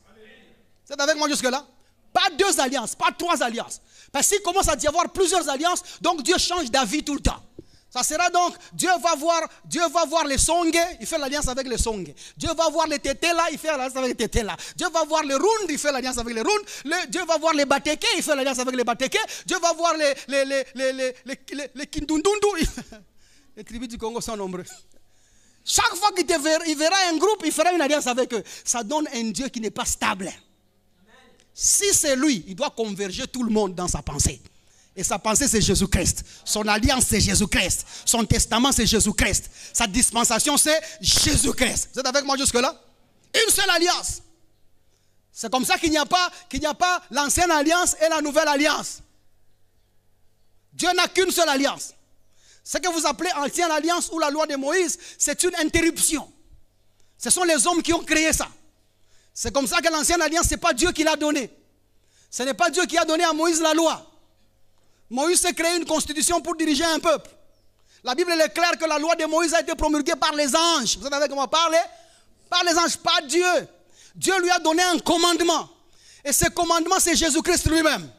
Vous êtes avec moi jusque-là? Pas deux alliances, pas trois alliances. Parce qu'il commence à y avoir plusieurs alliances, donc Dieu change d'avis tout le temps. Ça sera donc, Dieu va voir les Songé, il fait l'alliance avec les Songé. Dieu va voir les Tétéla, il fait l'alliance avec les Tétéla. Dieu va voir les Round, il fait l'alliance avec les Round. Dieu va voir les Bateke, il fait l'alliance avec les Bateke. Dieu va voir les Kindundundu. Les tribus du Congo sont nombreux. Chaque fois qu'il verra un groupe, il fera une alliance avec eux. Ça donne un Dieu qui n'est pas stable. Si c'est lui, il doit converger tout le monde dans sa pensée. Et sa pensée, c'est Jésus-Christ. Son alliance, c'est Jésus-Christ. Son testament, c'est Jésus-Christ. Sa dispensation, c'est Jésus-Christ. Vous êtes avec moi jusque-là? Une seule alliance. C'est comme ça qu'il n'y a pas l'ancienne alliance et la nouvelle alliance. Dieu n'a qu'une seule alliance. Ce que vous appelez ancienne alliance ou la loi de Moïse, c'est une interruption. Ce sont les hommes qui ont créé ça. C'est comme ça que l'ancienne alliance, ce n'est pas Dieu qui l'a donnée. Ce n'est pas Dieu qui a donné à Moïse la loi. Moïse s'est créé une constitution pour diriger un peuple. La Bible est claire que la loi de Moïse a été promulguée par les anges. Vous savez comment parler? Par les anges, pas Dieu. Dieu lui a donné un commandement. Et ce commandement, c'est Jésus-Christ lui-même.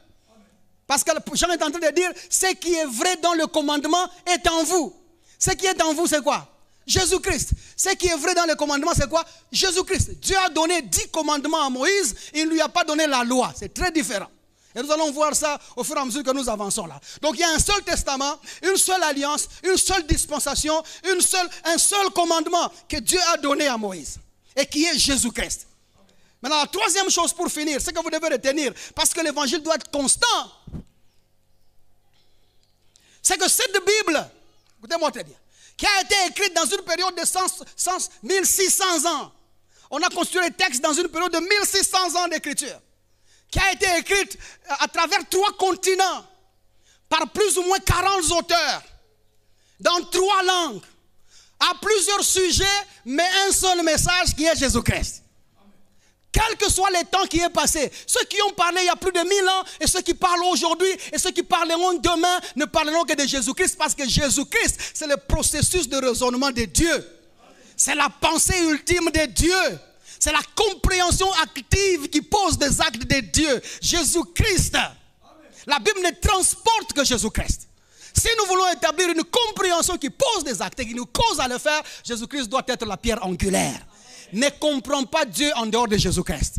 Parce que Jean est en train de dire, ce qui est vrai dans le commandement est en vous. Ce qui est en vous, c'est quoi? Jésus-Christ. Ce qui est vrai dans le commandement, c'est quoi? Jésus-Christ. Dieu a donné 10 commandements à Moïse, il ne lui a pas donné la loi. C'est très différent. Et nous allons voir ça au fur et à mesure que nous avançons là. Donc il y a un seul testament, une seule alliance, une seule dispensation, un seul commandement que Dieu a donné à Moïse. Et qui est Jésus-Christ. Maintenant, la troisième chose pour finir, c'est que vous devez retenir, parce que l'évangile doit être constant, c'est que cette Bible, écoutez-moi très bien, qui a été écrite dans une période de 1600 ans. On a construit les textes dans une période de 1600 ans d'écriture. Qui a été écrite à travers 3 continents, par plus ou moins 40 auteurs, dans 3 langues, à plusieurs sujets, mais un seul message qui est Jésus-Christ. Quel que soit le temps qui est passé, ceux qui ont parlé il y a plus de 1000 ans, et ceux qui parlent aujourd'hui, et ceux qui parleront demain, ne parleront que de Jésus-Christ, parce que Jésus-Christ, c'est le processus de raisonnement de Dieu. C'est la pensée ultime de Dieu. C'est la compréhension active qui pose des actes de Dieu. Jésus-Christ. La Bible ne transporte que Jésus-Christ. Si nous voulons établir une compréhension qui pose des actes et qui nous cause à le faire, Jésus-Christ doit être la pierre angulaire. Ne comprends pas Dieu en dehors de Jésus-Christ.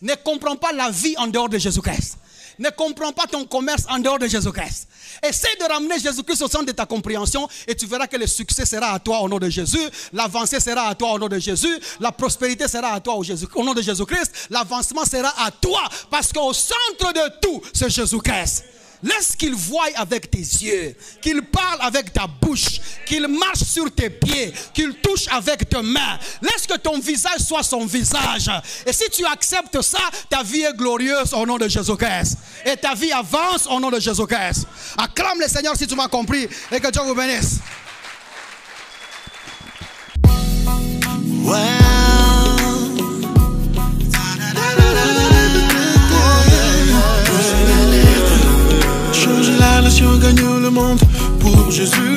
Ne comprends pas la vie en dehors de Jésus-Christ. Ne comprends pas ton commerce en dehors de Jésus-Christ. Essaie de ramener Jésus-Christ au centre de ta compréhension et tu verras que le succès sera à toi au nom de Jésus. L'avancée sera à toi au nom de Jésus. La prospérité sera à toi au nom de Jésus-Christ. L'avancement sera à toi parce qu'au centre de tout, c'est Jésus-Christ. Laisse qu'il voie avec tes yeux, qu'il parle avec ta bouche, qu'il marche sur tes pieds, qu'il touche avec tes mains. Laisse que ton visage soit son visage. Et si tu acceptes ça, ta vie est glorieuse au nom de Jésus-Christ. Et ta vie avance au nom de Jésus-Christ. Acclame le Seigneur si tu m'as compris et que Dieu vous bénisse. Change la nation, gagne le monde pour Jésus.